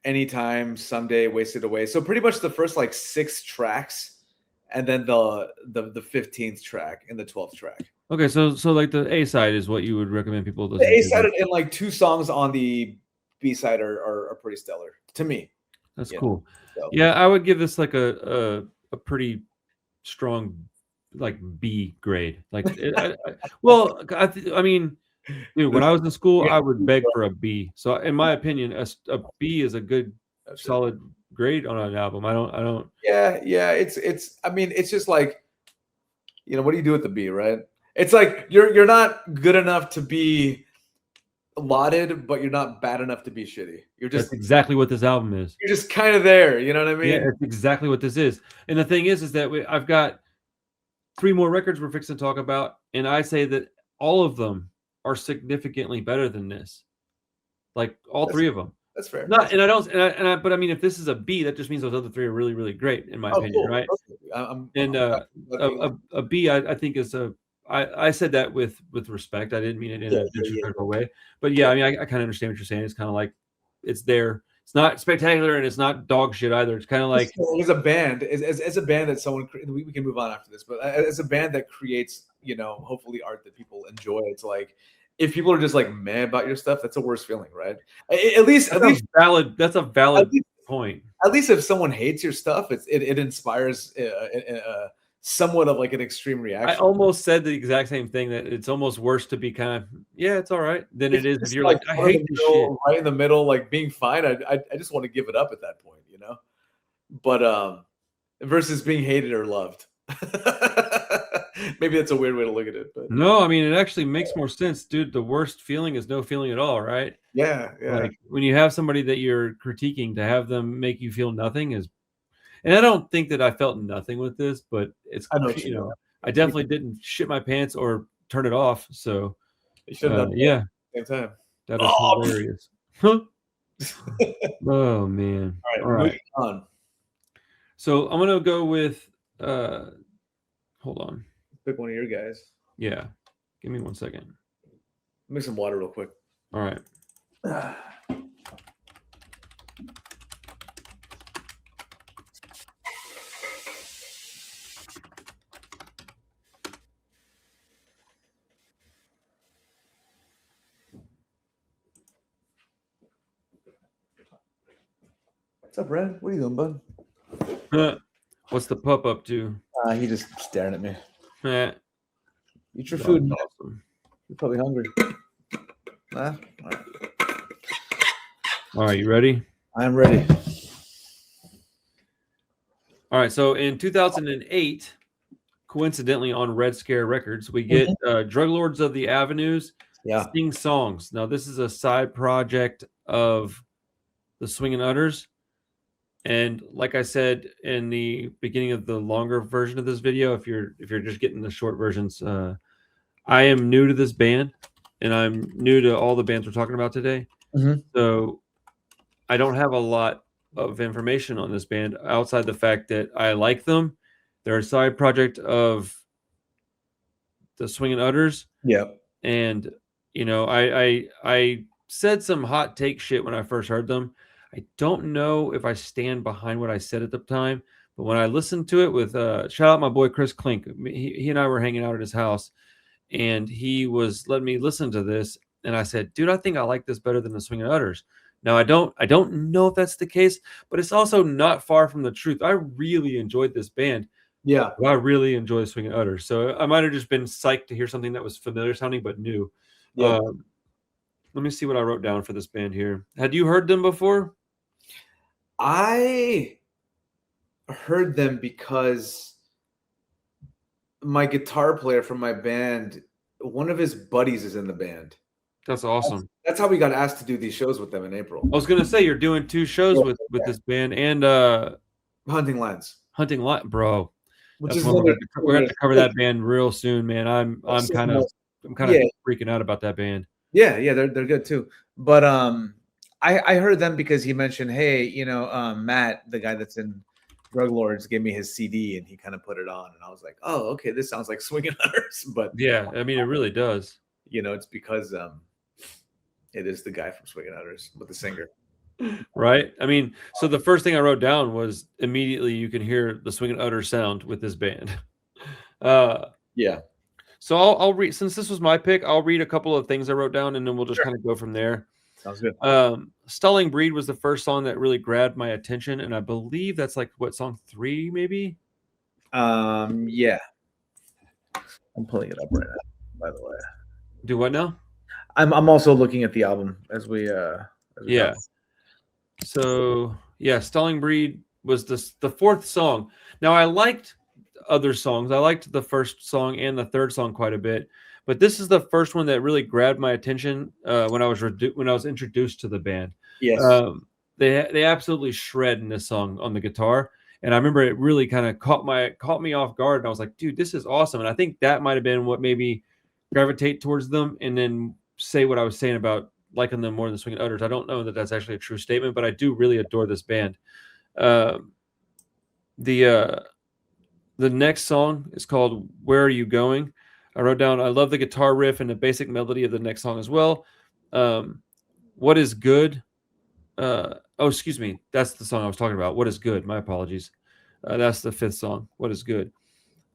S2: Anytime, Someday, Wasted Away. So pretty much the first like 6 tracks, and then the 15th track and the 12th track.
S1: Okay, so like the A side is what you would recommend people listen
S2: to. The A side
S1: to.
S2: and like 2 songs on the B side are pretty stellar to me.
S1: That's cool. So. Yeah, I would give this like a pretty strong like B grade. Like, I mean, dude, when I was in school, I would beg for a B. So in my opinion, a B is a good, solid grade on an album. I don't.
S2: Yeah. It's. I mean, it's just like, you know, what do you do with the B, right? It's like you're not good enough to be lauded, but you're not bad enough to be shitty. That's
S1: exactly what this album is.
S2: You're just kind of there, you know what I mean?
S1: Yeah, it's exactly what this is. And the thing is that I've got 3 more records we're fixing to talk about, and I say that all of them are significantly better than this. Like all 3 of them.
S2: That's fair.
S1: But I mean, if this is a B, that just means those other 3 are really, really great in my opinion, right? A B, I think is a. I said that with respect. I didn't mean it in a disrespectful way. But yeah, I mean, I kind of understand what you're saying. It's kind of like it's there. It's not spectacular and it's not dog shit either. It's kind of like
S2: as a band, as a band that someone we can move on after this, but as a band that creates, you know, hopefully art that people enjoy. It's like if people are just like mad about your stuff, that's a worse feeling, right? At least
S1: That's a valid point.
S2: At least if someone hates your stuff, it inspires somewhat of like an extreme reaction.
S1: I almost said the exact same thing, that it's almost worse to be kind of, yeah, it's all right, than it is if you're like, I hate this shit.
S2: Right in the middle, like being fine. I just want to give it up at that point, you know? But versus being hated or loved. Maybe that's a weird way to look at it. But
S1: no, I mean, it actually makes more sense, dude. The worst feeling is no feeling at all, right?
S2: Yeah.
S1: Like when you have somebody that you're critiquing, to have them make you feel nothing is, and I don't think that I felt nothing with this, but it's,
S2: I know,
S1: I definitely didn't shit my pants or turn it off. So
S2: you should have done
S1: yeah,
S2: at the same time.
S1: That is hilarious. Oh man.
S2: All right. Moving on.
S1: So I'm gonna go with hold on.
S2: Pick one of your guys.
S1: Yeah. Give me 1 second.
S2: Make some water real quick.
S1: All right.
S2: What's up, Brad? What are you doing, bud?
S1: What's the pup up to?
S2: He just staring at me. Eat your
S1: That's
S2: food.
S1: awesome.
S2: You're probably hungry. All right.
S1: All right, you ready?
S2: I'm ready.
S1: All right, so in 2008, coincidentally on Red Scare Records, we get Druglords of the Avenues Sing Songs. Now, this is a side project of the Swingin' Utters. And like I said in the beginning of the longer version of this video, if you're just getting the short versions, I am new to this band, and I'm new to all the bands we're talking about today. So I don't have a lot of information on this band outside the fact that I like them. They're a side project of the Swingin' Utters.
S2: Yep.
S1: And I said some hot take shit when I first heard them. I don't know if I stand behind what I said at the time, but when I listened to it with shout out my boy Chris Klink, he and I were hanging out at his house, and he was letting me listen to this, and I said, dude, I think I like this better than the Swingin' Utters. Now I don't know if that's the case, but it's also not far from the truth. I really enjoyed this band.
S2: Yeah,
S1: I really enjoy the Swingin' Utters. So I might have just been psyched to hear something that was familiar sounding but new.
S2: Yeah.
S1: Let me see what I wrote down for this band here. Had you heard them before?
S2: I heard them because my guitar player from my band, one of his buddies is in the band.
S1: That's awesome.
S2: That's how we got asked to do these shows with them in April.
S1: I was gonna say you're doing 2 shows with this band and
S2: Hunting Lines,
S1: bro.
S2: Which is
S1: we're gonna cover that band real soon, man. I'm kind of freaking out about that band.
S2: Yeah, they're good too. But I heard them because he mentioned, hey, Matt, the guy that's in Druglords, gave me his CD and he kind of put it on, and I was like, oh, okay, this sounds like Swingin' Utters. But
S1: yeah, I mean, it really does.
S2: It's because it is the guy from Swingin' Utters with the singer.
S1: Right. I mean, so the first thing I wrote down was immediately you can hear the Swingin' Utters sound with this band.
S2: Yeah.
S1: So I'll read, since this was my pick, I'll read a couple of things I wrote down, and then we'll just kind of go from there.
S2: Sounds good.
S1: Stalling Breed was the first song that really grabbed my attention, and I believe that's like song 3 maybe.
S2: Yeah. I'm pulling it up right now, by the way.
S1: Do what now?
S2: I'm also looking at the album as we
S1: yeah. So yeah, Stalling Breed was the 4th song. Now I liked other songs. I liked the first song and the 3rd song quite a bit, but this is the first one that really grabbed my attention when I was introduced to the band.
S2: Yes.
S1: They absolutely shred in this song on the guitar, and I remember it really kind of caught me off guard, and I was like, dude, this is awesome. And I think that might have been what made me gravitate towards them and then say what I was saying about liking them more than Swingin' Utters. I don't know that that's actually a true statement, but I do really adore this band. The next song is called Where Are You Going? I wrote down, I love the guitar riff and the basic melody of the next song as well. What is Good? Excuse me. That's the song I was talking about. What is Good? My apologies. That's the 5th song. What is Good?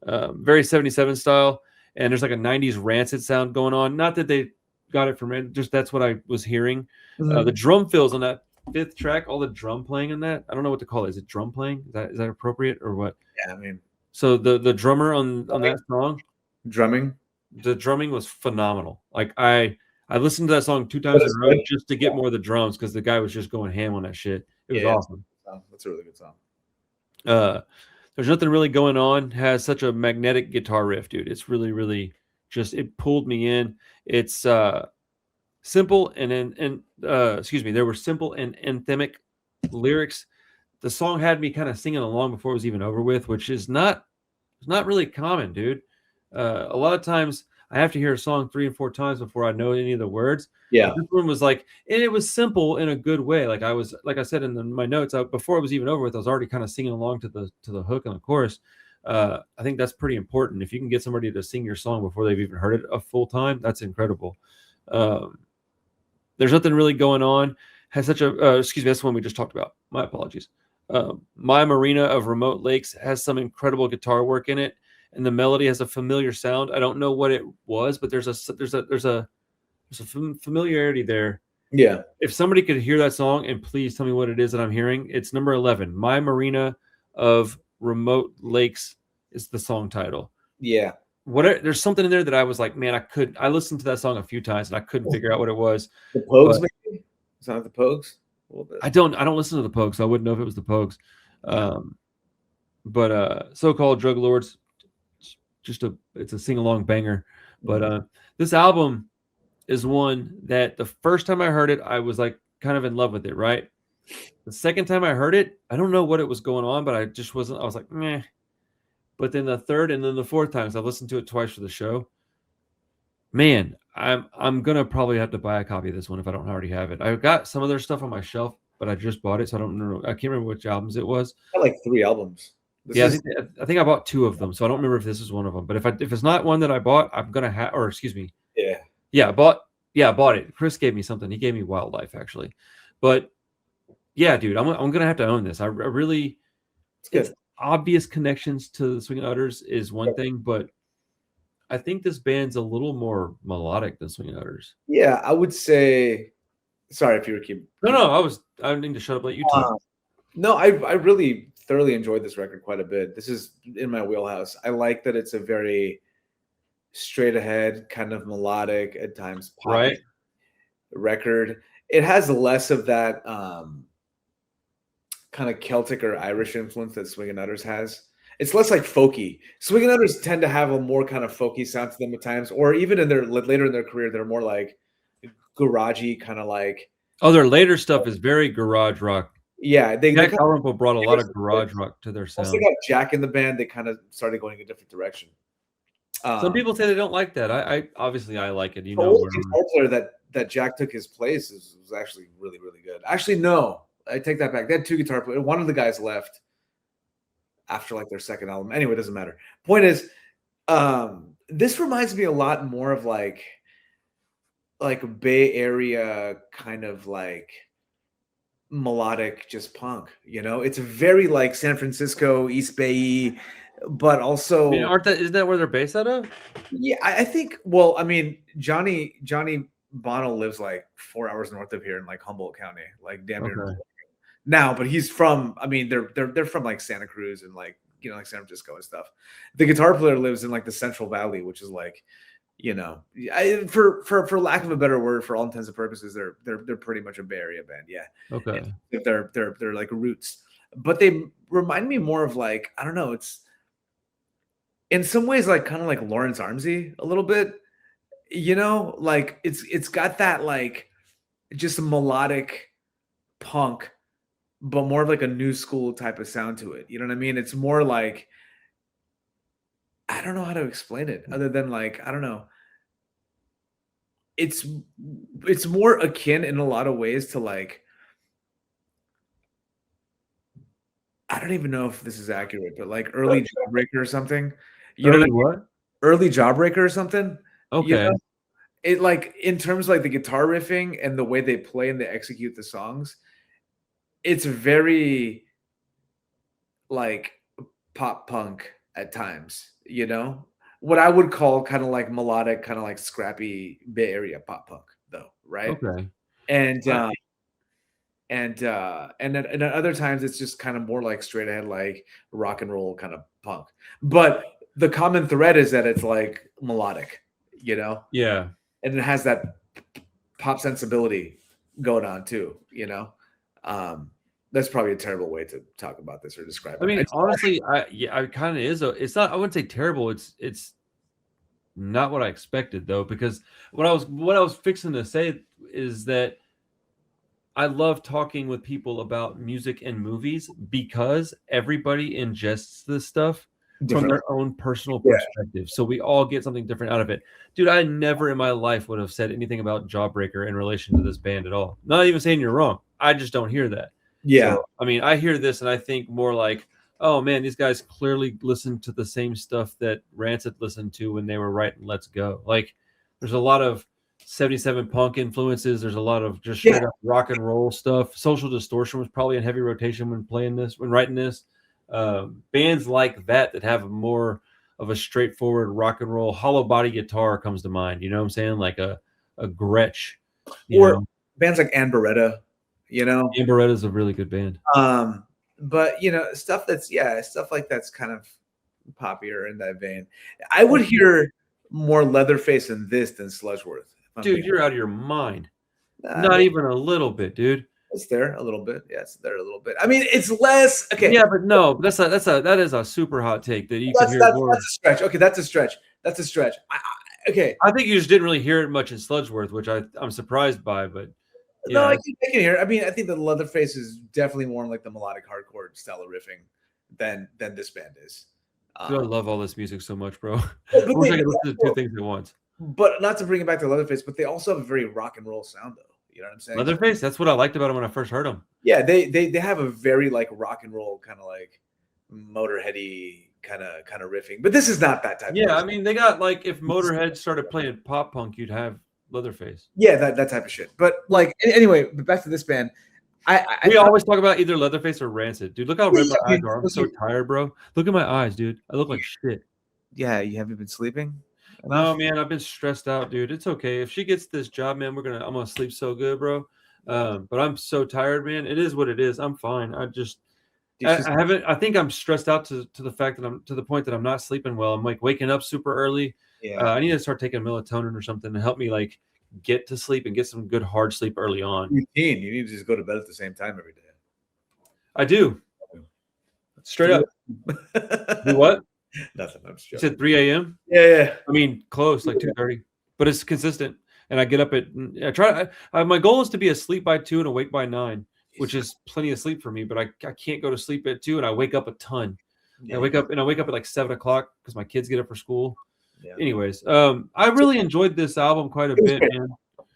S1: Very 77 style. And there's like a 90s rancid sound going on. Not that they got it from it. Just that's what I was hearing.
S2: Mhm.
S1: The drum fills on that fifth track, all the drum playing in that. I don't know what to call it. Is it drum playing? Is that appropriate or what?
S2: Yeah, I mean,
S1: So the drummer on
S2: drumming.
S1: that song,
S2: Drumming.
S1: the drumming was phenomenal. Like I listened to that song 2 times
S2: But
S1: in
S2: it's
S1: a row
S2: good.
S1: just to get more of the drums because the guy was just going ham on that shit. It was
S2: Yeah,
S1: awesome.
S2: that's a really good song.
S1: Uh, there's nothing really going on. Has such a magnetic guitar riff, dude. It's really, really just it pulled me in. It's simple and excuse me, there were simple and anthemic lyrics. The song had me kind of singing along before it was even over with, which is not it's not really common, dude. A lot of times I have to hear a song 3 and 4 times before I know any of the words. But
S2: Yeah.
S1: this one was like, and it was simple in a good way. Like I was, like I said in my notes, before it was even over with, I was already kind of singing along to the hook and the chorus. I think that's pretty important. If you can get somebody to sing your song before they've even heard it a full time, that's incredible. Um, there's nothing really going on. Has such a excuse me, that's the one we just talked about. My apologies. My Marina of Remote Lakes has some incredible guitar work in it, and the melody has a familiar sound. I don't know what it was, but there's a familiarity there.
S2: Yeah.
S1: If somebody could hear that song and please tell me what it is that I'm hearing, it's number 11. My Marina of Remote Lakes is the song title.
S2: Yeah.
S1: There's something in there that I was like, man, I listened to that song a few times and I couldn't figure out what it was.
S2: The Pogues,
S1: But
S2: maybe? It's not the Pogues? A little bit.
S1: I don't listen to the Pogues, so I wouldn't know if it was the Pogues. But so-called Druglords, it's a sing-along banger. But this album is one that the first time I heard it, I was like kind of in love with it, right? The second time I heard it, I don't know what it was going on, but I just wasn't, I was like, meh. But then the third and then the fourth times, I've listened to it twice for the show. Man, I'm gonna probably have to buy a copy of this one if I don't already have it. I've got some of their stuff on my shelf, but I just bought it, so I don't know. I can't remember which albums it was.
S2: Got like 3 albums.
S1: Yeah, I think I bought 2 of them, so I don't remember if this is one of them. But if it's not one that I bought, I'm gonna have, or excuse me,
S2: yeah.
S1: I bought it. Chris gave me something. He gave me Wyldlife actually, but yeah, dude, I'm gonna have to own this. I really, it's obvious connections to the Swingin' Utters is one thing, but I think this band's a little more melodic than Swingin' Utters.
S2: Yeah, I would say. Sorry if you were keep.
S1: No, I need to shut up. Let you talk.
S2: No, I really thoroughly enjoyed this record quite a bit. This is in my wheelhouse. I like that it's a very straight ahead, kind of melodic, at times poppy
S1: Right.
S2: record. It has less of that kind of Celtic or Irish influence that Swingin' Utters has. It's less like folky. Swingin' Utters tend to have a more kind of folky sound to them at times, or even in their later in their career, they're more like garagey, kind of like.
S1: Oh, their later stuff is very garage rock.
S2: Yeah,
S1: Jack Dalrymple brought a lot of garage rock to their sound.
S2: Once they got Jack in the band, they kind of started going a different direction.
S1: Some people say they don't like that. I obviously I like it. You
S2: The
S1: know,
S2: old guitar player that Jack took his place was actually really, really good. Actually, no, I take that back. They had 2 guitar players. One of the guys left after like their second album. Anyway, it doesn't matter. Point is, this reminds me a lot more of like Bay Area kind of like melodic just punk. You know, it's very like San Francisco, East Bay, but also
S1: I mean, isn't that where they're based out of?
S2: Yeah, I think. Well, I mean, Johnny Bono lives like 4 hours north of here in like Humboldt County, like damn near now. But he's from. I mean, they're from like Santa Cruz and like like San Francisco and stuff. The guitar player lives in like the Central Valley, which is like, for lack of a better word, for all intents and purposes, they're pretty much a Bay Area band. Yeah.
S1: Okay.
S2: They're like roots, but they remind me more of like, I don't know. It's in some ways like kind of like Lawrence Armsy a little bit, like it's got that like just a melodic punk, but more of like a new school type of sound to it. You know what I mean? It's more like, I don't know how to explain it other than like, I don't know. It's more akin in a lot of ways to like, I don't even know if this is accurate, but like early Jawbreaker or something. You know what I mean?
S1: What?
S2: Early Jawbreaker or something.
S1: Okay.
S2: It like in terms of like the guitar riffing and the way they play and they execute the songs, it's very like pop punk at times, what I would call kind of like melodic, kind of like scrappy Bay Area pop punk, though, right?
S1: Okay.
S2: And and then other times it's just kind of more like straight ahead, like rock and roll kind of punk. But the common thread is that it's like melodic, you know,
S1: Yeah.
S2: and it has that pop sensibility going on too, you know. That's probably a terrible way to talk about this or describe it.
S1: I mean, honestly, I kind of is. It's not. I wouldn't say terrible. It's not what I expected though, because what I was fixing to say is that I love talking with people about music and movies because everybody ingests this stuff from
S2: Different.
S1: their own personal
S2: Yeah.
S1: perspective. So we all get something different out of it. Dude, I never in my life would have said anything about Jawbreaker in relation to this band at all. Not even saying you're wrong. I just don't hear that.
S2: Yeah.
S1: So, I mean, I hear this and I think more like, oh man, these guys clearly listened to the same stuff that Rancid listened to when they were writing Let's Go. Like, there's a lot of 77 punk influences. There's a lot of just straight up rock and roll stuff. Social Distortion was probably in heavy rotation when writing this. Bands like that have more of a straightforward rock and roll. Hollow Body Guitar comes to mind. You know what I'm saying? Like a Gretsch.
S2: Or bands like Anberetta, you know.
S1: Amberetta's a really good band.
S2: But you know, stuff like that's kind of poppier in that vein. I would hear more Leatherface in this than Sludgeworth.
S1: Dude, you're out of your mind. Not even a little bit, dude.
S2: It's there a little bit. Yeah, it's there a little bit. I mean, it's less. Okay.
S1: Yeah, but no, that is a super hot take that you can hear more.
S2: That's a stretch. Okay, that's a stretch. That's a stretch. Okay.
S1: I think you just didn't really hear it much in Sludgeworth, which I'm surprised by, but yeah.
S2: No, I can hear it. I mean, I think that Leatherface is definitely more like the melodic hardcore style of riffing than this band is.
S1: Dude, I love all this music so much, bro. I wish I could listen to two things at once.
S2: But not to bring it back to Leatherface, but they also have a very rock and roll sound, though. You know what I'm saying?
S1: Leatherface, that's what I liked about them when I first heard them.
S2: Yeah, they have a very like rock and roll kind of like Motorheady kind of riffing, but this is not that type.
S1: Yeah, I mean, they got like if Motorhead started playing pop punk, you'd have Leatherface.
S2: Yeah, that type of shit. But like anyway, but back to this band.
S1: We always talk about either Leatherface or Rancid, dude. Look how red my eyes are. I'm so tired, bro. Look at my eyes, dude. I look like shit.
S2: Yeah, you haven't been sleeping?
S1: No, man, I've been stressed out, dude. It's okay. If she gets this job, man, I'm gonna sleep so good, bro. But I'm so tired, man. It is what it is. I'm fine. I think I'm stressed out to the fact that I'm to the point that I'm not sleeping well. I'm like waking up super early.
S2: Yeah.
S1: I need to start taking melatonin or something to help me like get to sleep and get some good hard sleep early on.
S2: Routine. You need to just go to bed at the same time every day.
S1: I do. Straight up. Do what?
S2: Nothing. I'm
S1: You said 3 a.m.
S2: Yeah.
S1: I mean, close, like 2:30, but it's consistent. And I get up at. My goal is to be asleep by 2 and awake by 9, which is plenty of sleep for me. But I can't go to sleep at 2, and I wake up a ton. Yeah. I wake up at like 7 o'clock because my kids get up for school. Yeah. Anyways, I really enjoyed this album quite a bit, man.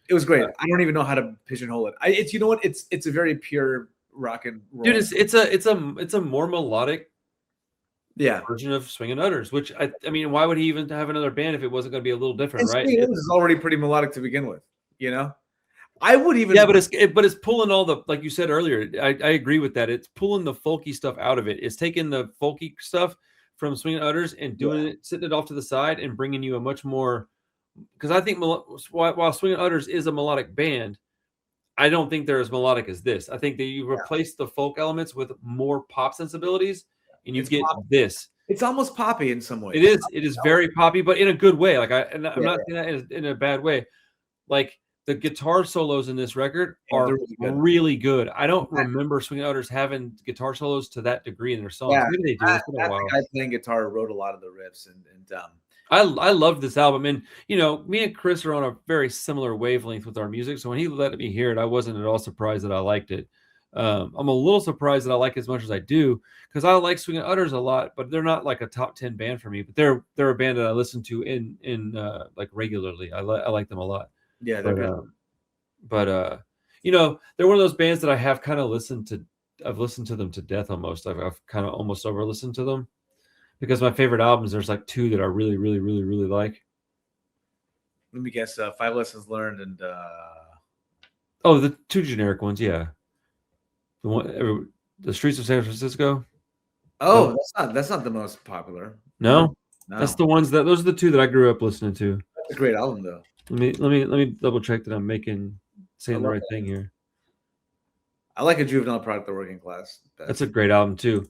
S2: It was great. I don't even know how to pigeonhole it. It's you know what? It's a very pure rock and roll.
S1: Dude, it's a more melodic version of Swingin' Utters, which I mean, why would he even have another band if it wasn't going to be a little different, right?
S2: Swingin' Utters is already pretty melodic to begin with, you know. I would even
S1: but it's pulling all the, like you said earlier. I agree with that. It's pulling the folky stuff out of it. It's taking the folky stuff from Swingin' Utters and doing it, sitting it off to the side and bringing you a much more, because I think while Swingin' Utters is a melodic band, I don't think they're as melodic as this. I think that you replace the folk elements with more pop sensibilities, and you get this.
S2: It's almost poppy in some ways.
S1: It is very poppy, but in a good way. Like I'm not saying that in a bad way. Like the guitar solos in this record are really good. I don't remember Swingin' Utters having guitar solos to that degree in their songs.
S2: Yeah,
S1: maybe they do. It's been a while.
S2: The guy playing guitar wrote a lot of the riffs, and
S1: I loved this album, and you know, me and Chris are on a very similar wavelength with our music. So when he let me hear it, I wasn't at all surprised that I liked it. I'm a little surprised that I like it as much as I do, because I like Swingin' Utters a lot, but they're not like a top 10 band for me. But they're a band that I listen to in like regularly. I like them a lot.
S2: Yeah, they're good.
S1: But you know, they're one of those bands that I have kind of listened to. I've listened to them to death almost. I've kind of almost over listened to them, because my favorite albums, there's like 2 that I really, really, really, really like.
S2: Let me guess. 5 Lessons Learned and
S1: the 2 generic ones, yeah. The Streets of San Francisco.
S2: Oh, that's not the most popular.
S1: No.
S2: No,
S1: That's the ones those are the two that I grew up listening to.
S2: that's a great album though.
S1: Let me double check that I'm saying the
S2: love
S1: right
S2: that.
S1: thing here.
S2: I like a juvenile product of working class.
S1: That's a great album too.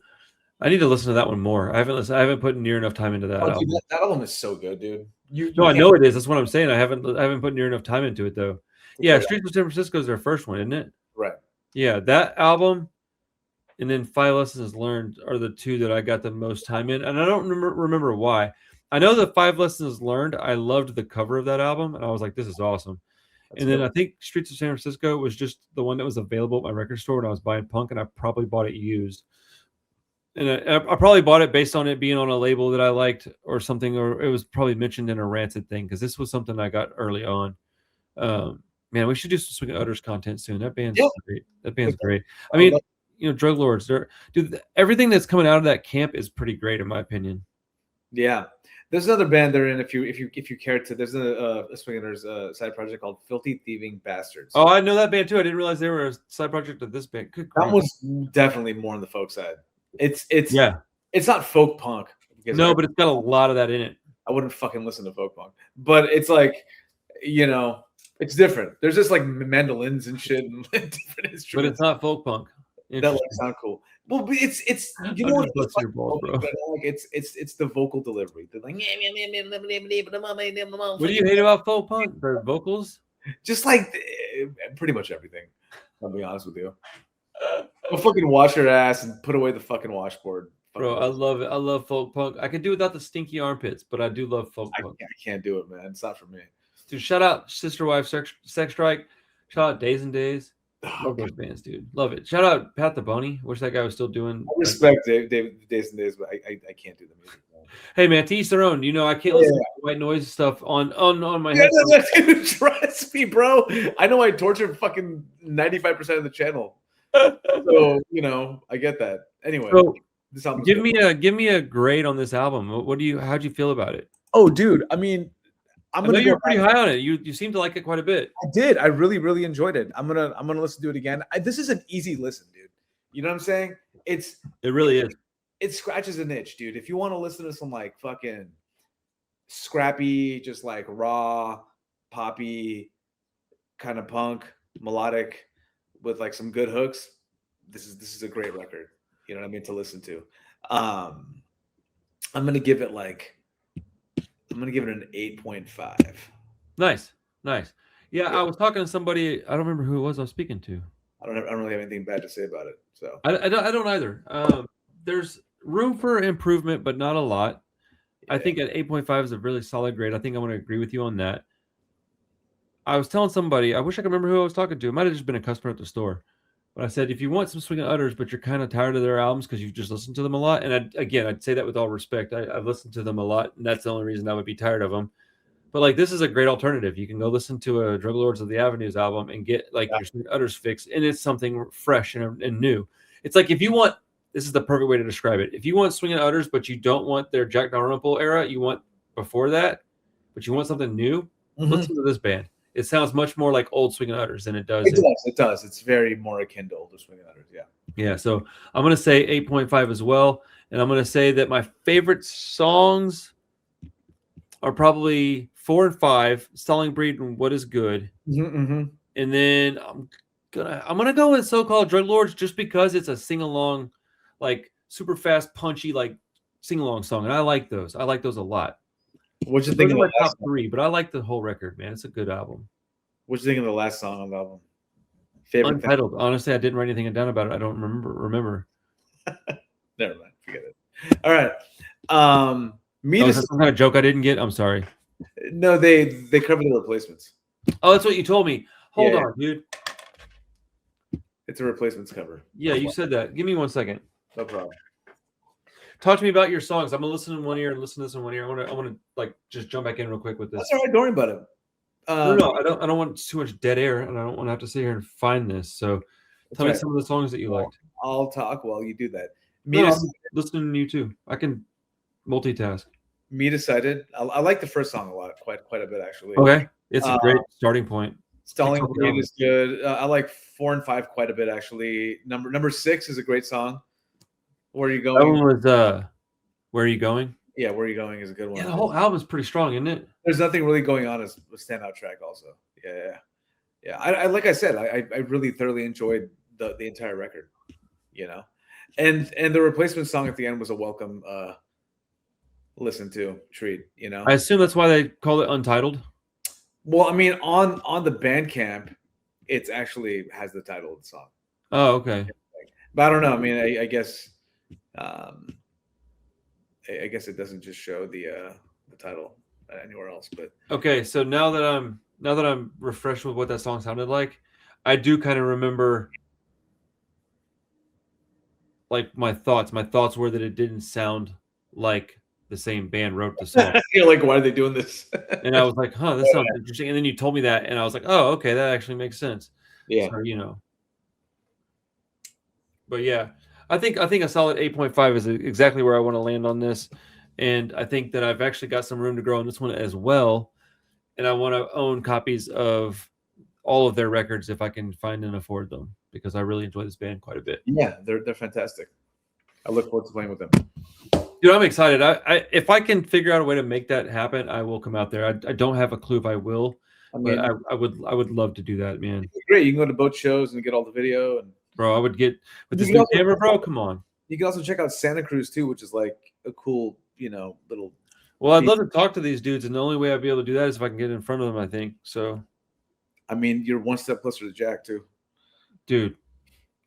S1: I need to listen to that one more. I haven't put near enough time into that
S2: Oh,
S1: album.
S2: dude, that album is so good, dude. You
S1: No, I
S2: can't.
S1: know it is. That's what I'm saying. I haven't put near enough time into it though.
S2: It's a
S1: Yeah,
S2: great
S1: Streets of San Francisco is their first one, isn't it?
S2: album. Right.
S1: Yeah, that album and then Five Lessons Learned are the two that I got the most time in, and I don't remember why. I know the Five Lessons Learned. I loved the cover of that album, and I was like, "This is awesome."
S2: That's
S1: And then
S2: good.
S1: I think Streets of San Francisco was just the one that was available at my record store when I was buying punk, and I probably bought it used. And I probably bought it based on it being on a label that I liked or something, or it was probably mentioned in a Rancid thing because this was something I got early on. Man, we should do some Swing Utters content soon. That band's great. That band's great. I mean, Druglords. Dude, everything that's coming out of that camp is pretty great in my opinion.
S2: Yeah, there's another band they're in. If you care to, there's a Swing Utters side project called Filthy Thieving Bastards.
S1: Oh, I know that band too. I didn't realize they were a side project of this band. Good
S2: that was definitely more on the folk side. It's not folk punk.
S1: No, but it's got a lot of that in it.
S2: I wouldn't fucking listen to folk punk, but it's like, it's different. There's just like mandolins and shit and different instruments.
S1: But it's not folk punk.
S2: That like sound cool. Well, but it's you know what? It's the vocal delivery. They're like,
S1: what do you hate about folk punk? Their vocals?
S2: Just like pretty much everything. I'll be honest with you. Go fucking wash your ass and put away the fucking washboard.
S1: Bro, I love it. I love folk punk. I can do without the stinky armpits, but I do love folk punk.
S2: I can't do it, man. It's not for me.
S1: Dude, shout out Sister Wife Sex Strike. Shout out Days and Days. Love those bands, dude. Love it. Shout out Pat the Bunny. Wish that guy was still doing.
S2: I respect Days and Days, but I can't do the music.
S1: Hey man, to each their own. I can't listen to white noise stuff on my head.
S2: That's gonna trust me, bro. I know I tortured fucking 95% of the channel. So I get that. Anyway,
S1: so give me a grade on this album. How'd you feel about it?
S2: Oh, dude. I mean,
S1: I know you're pretty high on it. You seem to like it quite a bit.
S2: I did. I really, really enjoyed it. I'm gonna listen to it again. This is an easy listen, dude. You know what I'm saying?
S1: It really is.
S2: It scratches an itch, dude. If you want to listen to some like fucking scrappy, just like raw, poppy, kind of punk, melodic, with like some good hooks, this is a great record. You know what I mean, to listen to. I'm gonna give it an 8.5.
S1: Nice. Yeah, I was talking to somebody. I don't remember who it was I was speaking to.
S2: I don't really have anything bad to say about it. So
S1: I don't either. There's room for improvement, but not a lot. Yeah. I think at 8.5 is a really solid grade. I think I'm going to agree with you on that. I was telling somebody, I wish I could remember who I was talking to. It might have just been a customer at the store. But I said, if you want some Swing Utters, but you're kind of tired of their albums because you've just listened to them a lot, and I'd say that with all respect. I've listened to them a lot, and that's the only reason I would be tired of them. But like, this is a great alternative. You can go listen to a Druglords of the Avenues album and get like your Swing Utters fix, and it's something fresh and new. It's like if you want, this is the perfect way to describe it. If you want Swing Utters, but you don't want their Jack Dalrymple era, you want before that, but you want something new, listen to this band. It sounds much more like old Swing Utters than it does.
S2: It does. It's very more akin to older Swing Utters. Yeah.
S1: Yeah. So I'm going to say 8.5 as well. And I'm going to say that my favorite songs are probably 4 and 5, Stalling Breed and What Is Good. And then I'm gonna go with So-Called Druglords just because it's a sing-along, like super fast, punchy, like sing-along song. And I like those. I like those a lot.
S2: What you think of
S1: my top 3? But I like the whole record, man. It's a good album.
S2: What you think of the last song on the album? Favorite
S1: Untitled. Thing? Honestly, I didn't write anything down about it. I don't remember.
S2: Never mind. Forget it. All right.
S1: Some kind of joke I didn't get. I'm sorry.
S2: No, they cover the replacements.
S1: Oh, that's what you told me. Hold on, dude.
S2: It's a replacements cover.
S1: Yeah, you said that. Give me 1 second.
S2: No problem.
S1: Talk to me about your songs. I'm gonna listen in one ear and listen to this in one ear. I want to like just jump back in real quick with this.
S2: That's all right. Don't worry about it.
S1: No, I don't want too much dead air, and I don't want to have to sit here and find this. So, tell me some of the songs that you liked.
S2: I'll talk while you do that.
S1: I'm listening to you too. I can multitask.
S2: Me Decided. I like the first song a lot, quite a bit actually.
S1: Okay, it's a great starting point.
S2: Stalling Breed is good. I like 4 and 5 quite a bit actually. Number 6 is a great song. Where Are You Going?
S1: That one was Where Are You Going?
S2: Yeah, Where You Going is a good one.
S1: Yeah, the whole album is pretty strong, isn't it?
S2: There's Nothing Really Going On is a standout track also. Yeah. I like I said, I really thoroughly enjoyed the entire record, you know. And the replacement song at the end was a welcome listen to treat, you know.
S1: I assume that's why they call it Untitled.
S2: Well, I mean, on the Bandcamp, it's actually has the title of the song.
S1: Oh, okay.
S2: But I don't know. I mean, I guess I guess it doesn't just show the title anywhere else. But
S1: okay, so now that I'm refreshed with what that song sounded like, I do kind of remember like my thoughts. My thoughts were that it didn't sound like the same band wrote the song.
S2: you're like, why are they doing this?
S1: And I was like, huh, this sounds interesting. And then you told me that, and I was like, oh, okay, that actually makes sense.
S2: Yeah.
S1: So, you know. But yeah, I think a solid 8.5 is exactly where I want to land on this. And I think that I've actually got some room to grow on this one as well. And I want to own copies of all of their records if I can find and afford them, because I really enjoy this band quite a bit.
S2: Yeah, they're fantastic. I look forward to playing with them.
S1: Dude, I'm excited. I if I can figure out a way to make that happen, I will come out there. I don't have a clue if I will, but I would love to do that, man.
S2: Great. You can go to both shows and get all the video. And
S1: bro, I would get with this new camera, bro. Come on.
S2: You can also check out Santa Cruz too, which is like a cool, little.
S1: Well, I'd love to talk to these dudes, and the only way I'd be able to do that is if I can get in front of them, I think. So,
S2: I mean, you're one step closer to Jack too.
S1: Dude,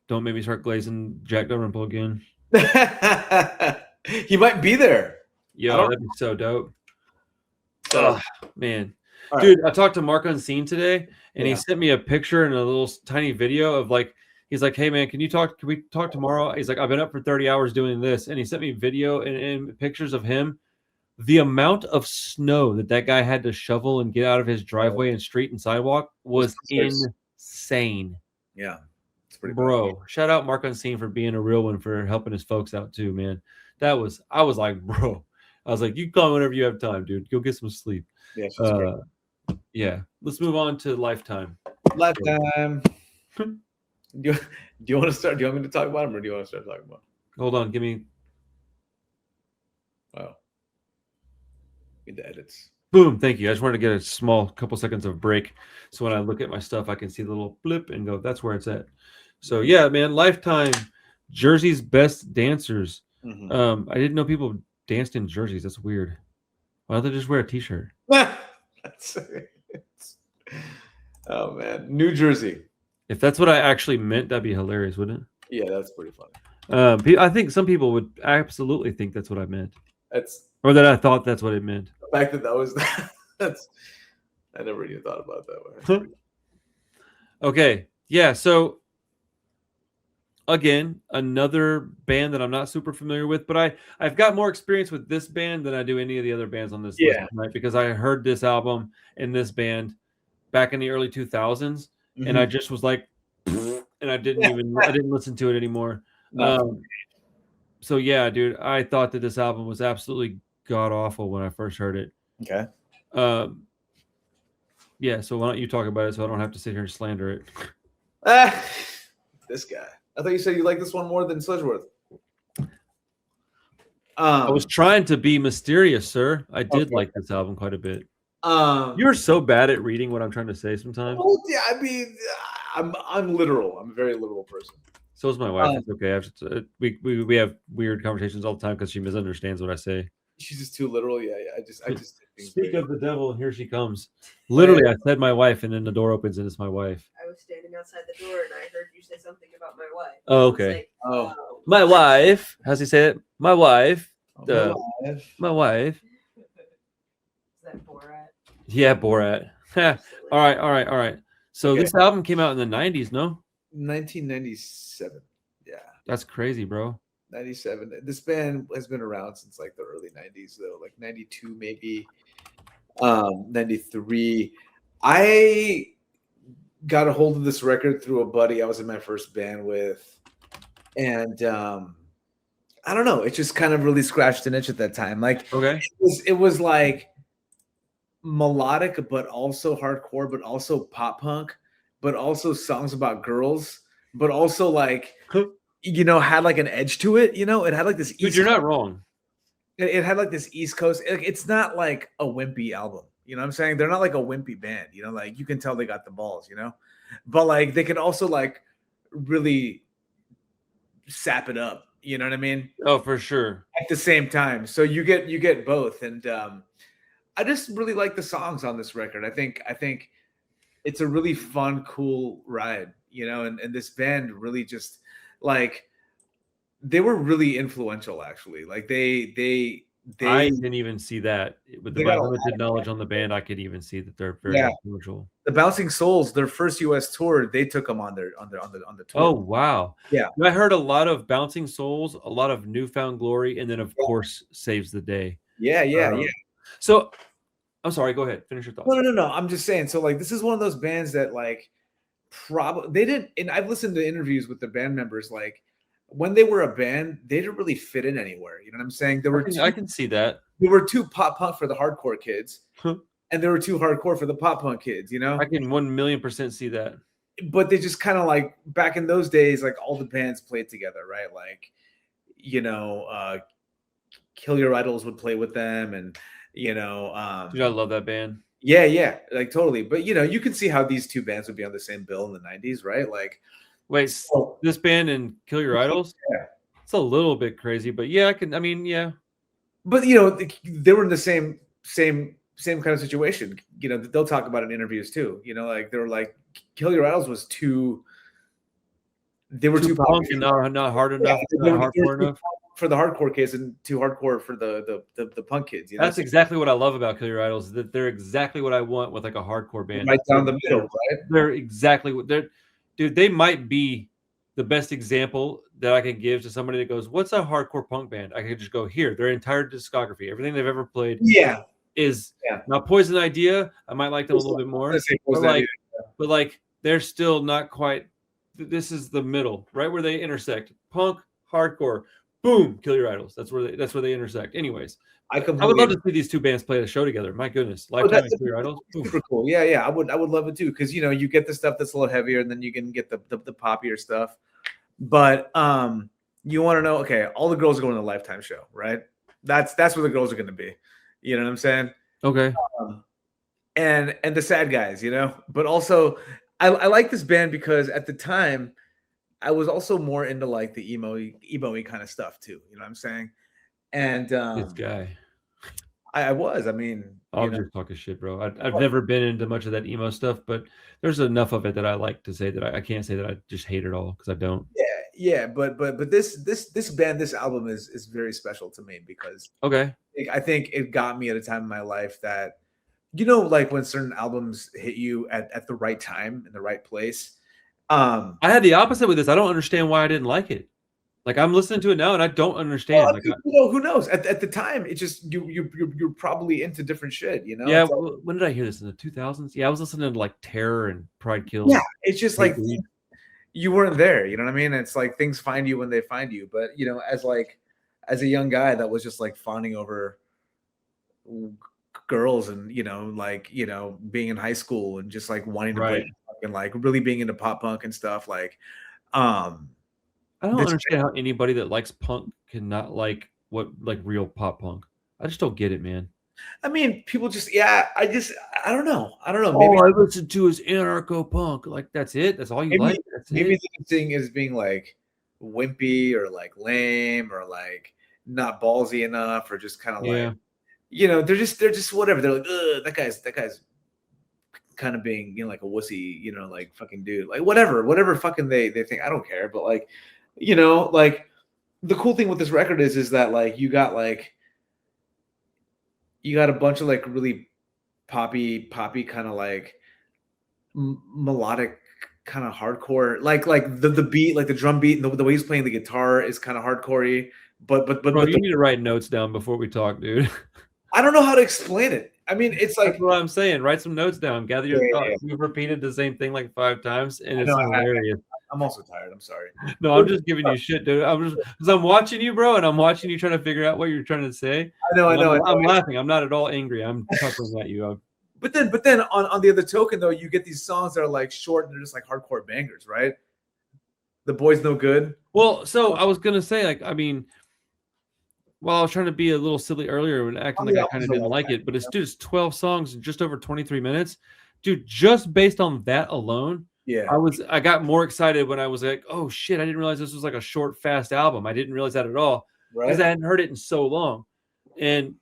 S1: don't make me start glazing Jack Dalrymple again.
S2: He might be there.
S1: Yo, that'd be so dope.
S2: So,
S1: man.
S2: right.
S1: Dude, I talked to Mark Unseen today, and he sent me a picture and a little tiny video of like, he's like, hey, man, can we talk tomorrow? He's like, I've been up for 30 hours doing this. And he sent me video and pictures of him. The amount of snow that guy had to shovel and get out of his driveway and street and sidewalk was insane.
S2: Yeah. It's pretty
S1: bro. Funny. Shout out Mark Unseen for being a real one, for helping his folks out too, man. I was like, bro. I was like, you call whenever you have time, dude. Go get some sleep.
S2: Yeah,
S1: yeah. Let's move on to Lifetime.
S2: Lifetime. Do you want to start? Do you want me to talk about him, or do you want to start talking about him?
S1: Hold on, give me.
S2: Wow. Need the edits.
S1: Boom. Thank you. I just wanted to get a small couple seconds of break, so when I look at my stuff, I can see the little blip and go, that's where it's at. So yeah, man. Lifetime, Jersey's best dancers.
S2: Mm-hmm.
S1: I didn't know people danced in jerseys. That's weird. Why don't they just wear a t-shirt?
S2: Oh man, New Jersey.
S1: If that's what I actually meant, that'd be hilarious, wouldn't it?
S2: Yeah, that's pretty funny.
S1: I think some people would absolutely think that's what I meant.
S2: Or
S1: that I thought that's what it meant.
S2: The fact that was I never even thought about it that way.
S1: Okay, yeah. So again, another band that I'm not super familiar with, but I've got more experience with this band than I do any of the other bands on this list, right? Because I heard this album and this band back in the early 2000s, and I just was like, and I didn't listen to it anymore. No. So yeah, dude, I thought that this album was absolutely god awful when I first heard it.
S2: Okay.
S1: Yeah. So why don't you talk about it so I don't have to sit here and slander it?
S2: This guy. I thought you said you like this one more than Sludgeworth.
S1: I was trying to be mysterious, sir. I did like this album quite a bit. You're so bad at reading what I'm trying to say sometimes.
S2: Oh yeah, I mean, I'm literal. I'm a very literal person.
S1: So is my wife. It's okay. We have weird conversations all the time because she misunderstands what I say.
S2: She's just too literal. Yeah. I just
S1: speak of the devil, and here she comes. Literally, I said my wife, and then the door opens, and it's my wife.
S3: I was standing outside the door, and I heard you say something about my wife.
S1: Oh, okay. Like, my wife. How's he say it? My wife. My wife.
S3: Is that Borat?
S1: Yeah, Borat. All right. So this album came out in the 90s, no?
S2: 1997. Yeah.
S1: That's crazy, bro.
S2: 97. This band has been around since like the early 90s, though, like 92 maybe, 93. I got a hold of this record through a buddy I was in my first band with, and I don't know, it just kind of really scratched an itch at that time. Like,
S1: okay,
S2: it was like melodic, but also hardcore, but also pop punk, but also songs about girls, but also like, had like an edge to it. It had like this.
S1: Dude, you're not wrong.
S2: it had like this East Coast. It's not like a wimpy album. You know what I'm saying? They're not like a wimpy band. You know, like you can tell they got the balls. You know, but like they can also like really sap it up. You know what I mean?
S1: Oh, for sure.
S2: At the same time, so you get both, and I just really like the songs on this record. I think it's a really fun, cool ride. You know, and this band really just like. They were really influential, actually. Like they
S1: I didn't even see that with
S2: they
S1: my
S2: got a lot
S1: limited
S2: of
S1: knowledge on the band. I could even see that they're very influential.
S2: the Bouncing Souls, their first US tour, they took them on the tour.
S1: Oh wow!
S2: Yeah.
S1: I heard a lot of Bouncing Souls, a lot of Newfound Glory, and then of course Saves the Day.
S2: Yeah.
S1: So I'm sorry. Go ahead. Finish your thoughts.
S2: No. I'm just saying. So like, this is one of those bands that like probably they didn't. And I've listened to interviews with the band members. Like when they were a band, they didn't really fit in anywhere. You know what I'm saying?
S1: I can see that.
S2: They were too pop punk for the hardcore kids,
S1: Huh.
S2: and they were too hardcore for the pop punk kids. You know?
S1: I can 1,000,000% see that.
S2: But they just kind of like back in those days, like all the bands played together, right? Like, you know, Kill Your Idols would play with them, and you know,
S1: Dude, I love that band.
S2: yeah, like totally. But you know, you can see how these two bands would be on the same bill in the '90s, right? Like,
S1: wait, this band and Kill Your Idols?
S2: Yeah,
S1: it's a little bit crazy, but yeah, I mean, yeah.
S2: But you know, they were in the same kind of situation. You know, they'll talk about it in interviews too. You know, like they were like, Kill Your Idols was too. They were too
S1: punk and not hard enough, not hardcore enough
S2: for the hardcore kids and too hardcore for the punk kids. You know?
S1: That's exactly what I love about Kill Your Idols. That they're exactly what I want with like a hardcore band.
S2: Right down the middle, right?
S1: They're exactly what they're. Dude, they might be the best example that I can give to somebody that goes, "What's a hardcore punk band?" I could just go here. Their entire discography, everything they've ever played, is now Poison Idea. I might like them a little bit more, but like they're still not quite. This is the middle, right where they intersect. Punk, hardcore, boom, Kill Your Idols. That's where they intersect. Anyways, I would love to see these two bands play a show together. My goodness, Lifetime and Kill Your Idols,
S2: super cool. Yeah, I would love it too, because you know you get the stuff that's a little heavier, and then you can get the poppier stuff. But you want to know? Okay, all the girls are going to the Lifetime show, right? That's where the girls are going to be. You know what I'm saying?
S1: Okay.
S2: And the sad guys, you know. But also, I like this band because at the time, I was also more into like the emo-y kind of stuff too. You know what I'm saying? And
S1: this guy,
S2: I was. I mean,
S1: I'm just talking shit, bro. I've never been into much of that emo stuff, but there's enough of it that I like to say that I can't say that I just hate it all, because I don't.
S2: Yeah. But this band, this album is very special to me because I think it got me at a time in my life that, you know, like when certain albums hit you at the right time in the right place.
S1: I had the opposite with this. I don't understand why I didn't like it. Like I'm listening to it now and I don't understand.
S2: Well, you know, who knows? At the time, it just you're probably into different shit, you know?
S1: Yeah. When did I hear this? In the 2000s? Yeah, I was listening to like Terror and Pride Kills.
S2: Yeah, it's just like you weren't there. You know what I mean? It's like things find you when they find you. But you know, as a young guy that was just like fawning over girls and being in high school and just like wanting to play and like really being into pop punk and stuff, like
S1: I don't understand how anybody that likes punk cannot like real pop punk. I just don't get it, man.
S2: I mean, people just I don't know.
S1: Maybe all I listen to is anarcho punk. Like that's it. That's all you like.
S2: Maybe the thing is being like wimpy or like lame or like not ballsy enough or just kind of like, you know, they're just whatever. They're like, ugh, that guy's kind of being, you know, like a wussy, you know, like fucking dude, like whatever fucking they think. I don't care, but like, you know, like the cool thing with this record is that like you got a bunch of like really poppy kind of like melodic kind of hardcore, like the beat, like the drum beat and the way he's playing the guitar is kind of hardcore-y. But
S1: Bro, you need to write notes down before we talk, dude.
S2: I don't know how to explain it. I mean, it's like
S1: that's what I'm saying. Write some notes down. Gather your thoughts. You've repeated the same thing like 5 times, and it's hilarious.
S2: I'm also tired. I'm sorry.
S1: No, I'm just giving you shit, dude. Because I'm watching you, bro, and I'm watching you trying to figure out what you're trying to say.
S2: I know.
S1: I'm laughing. I'm not at all angry. I'm chuckling at you.
S2: But then on the other token, though, you get these songs that are like short and they're just like hardcore bangers, right? The Boy's No Good.
S1: Well, so I was gonna say, like, I mean, Well, I was trying to be a little silly earlier and acting like I kind of
S2: album's a
S1: didn't
S2: long
S1: like
S2: time,
S1: it, but it's 12 songs and just over 23 minutes. Dude, just based on that alone,
S2: Yeah.
S1: I got more excited when I was like, oh shit, I didn't realize this was like a short, fast album. I didn't realize that at all because
S2: Right.
S1: I hadn't heard it in so long. And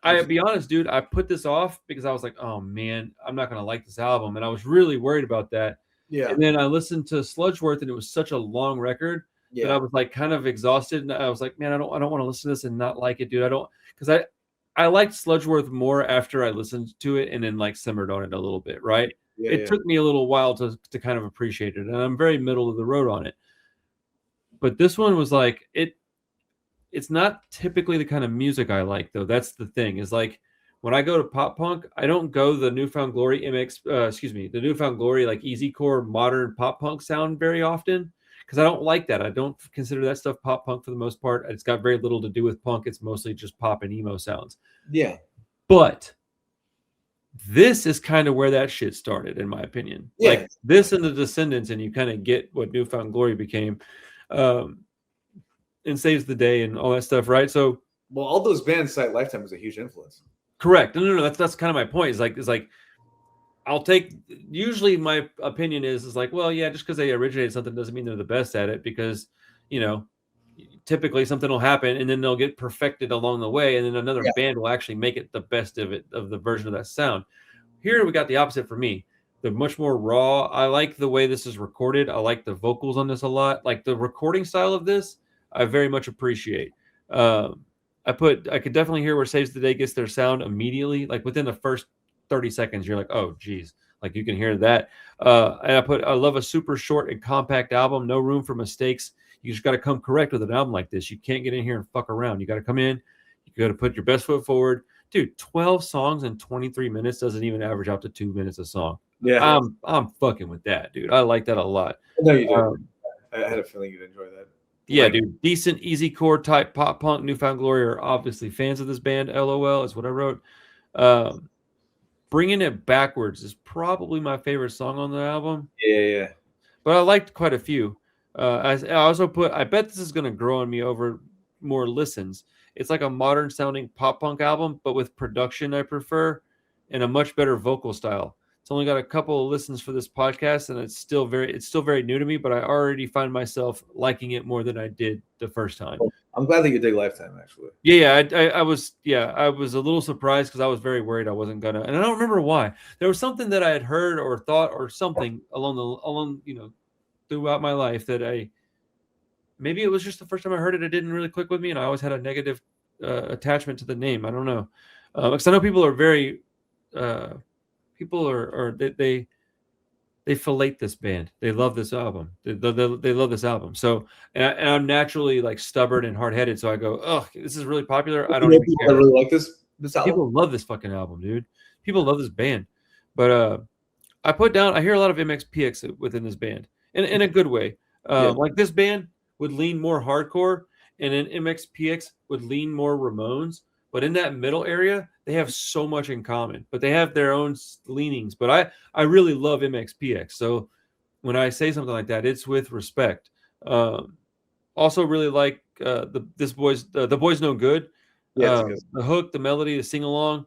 S1: I'll be honest, dude, I put this off because I was like, oh man, I'm not gonna like this album. And I was really worried about that.
S2: Yeah.
S1: And then I listened to Sludgeworth and it was such a long record that I was like kind of exhausted. And I was like, man, I don't want to listen to this and not like it, dude. I don't because I liked Sludgeworth more after I listened to it and then like simmered on it a little bit, right?
S2: Yeah,
S1: It took me a little while to kind of appreciate it, and I'm very middle of the road on it. But this one was like it's not typically the kind of music I like, though. That's the thing, is like when I go to pop punk, I don't go the Newfound Glory the Newfound Glory like easycore modern pop punk sound very often because I don't like that. I don't consider that stuff pop punk for the most part. It's got very little to do with punk. It's mostly just pop and emo sounds.
S2: Yeah.
S1: But this is kind of where that shit started, in my opinion.
S2: Yeah.
S1: Like this and the Descendants, and you kind of get what Newfound Glory became. And Saves the Day and all that stuff, right? So,
S2: well, all those bands cite Lifetime as a huge influence.
S1: Correct. No. That's kind of my point. Is like I'll take. Usually, my opinion is like, well, yeah, just because they originated something doesn't mean they're the best at it, because typically something will happen and then they'll get perfected along the way, and then another band will actually make it the best of the version of that sound. Here we got the opposite for me. They're much more raw. I like the way this is recorded. I like the vocals on this a lot. Like the recording style of this, I very much appreciate. I could definitely hear where Saves the Day gets their sound immediately. Like within the first 30 seconds, you're like, oh, geez. Like you can hear that. And I love a super short and compact album. No room for mistakes. You just got to come correct with an album like this. You can't get in here and fuck around. You got to come in. You got to put your best foot forward. Dude, 12 songs in 23 minutes doesn't even average out to 2 minutes a song.
S2: Yeah.
S1: I'm fucking with that, dude. I like that a lot.
S2: No, you do. I had a feeling you'd enjoy that.
S1: Yeah, dude. Decent, easy core type pop punk. Newfound Glory are obviously fans of this band. LOL is what I wrote. Bringing It Backwards is probably my favorite song on the album.
S2: Yeah.
S1: But I liked quite a few. I also put, I bet this is going to grow on me over more listens. It's like a modern sounding pop punk album, but with production I prefer and a much better vocal style. It's only got a couple of listens for this podcast, and it's still very new to me, but I already find myself liking it more than I did the first time.
S2: I'm glad that you dig Lifetime, actually.
S1: Yeah, I was a little surprised because I was very worried I wasn't gonna, and I don't remember why. There was something that I had heard or thought or something along throughout my life that maybe it was just the first time I heard it, it didn't really click with me, and I always had a negative attachment to the name. I don't know, because I know people are very they fillet this band. They love this album. They love this album. So, and I'm naturally like stubborn and hard headed. So I go, oh, this is really popular. I don't even care.
S2: I really like this album.
S1: People love this fucking album, dude. People love this band. But I hear a lot of MXPX within this band in a good way. Like this band would lean more hardcore, and then MXPX would lean more Ramones. But in that middle area, they have so much in common, but they have their own leanings. But I really love MXPX. So when I say something like that, it's with respect. Also really like The Boys No Good. The hook, the melody, the sing along.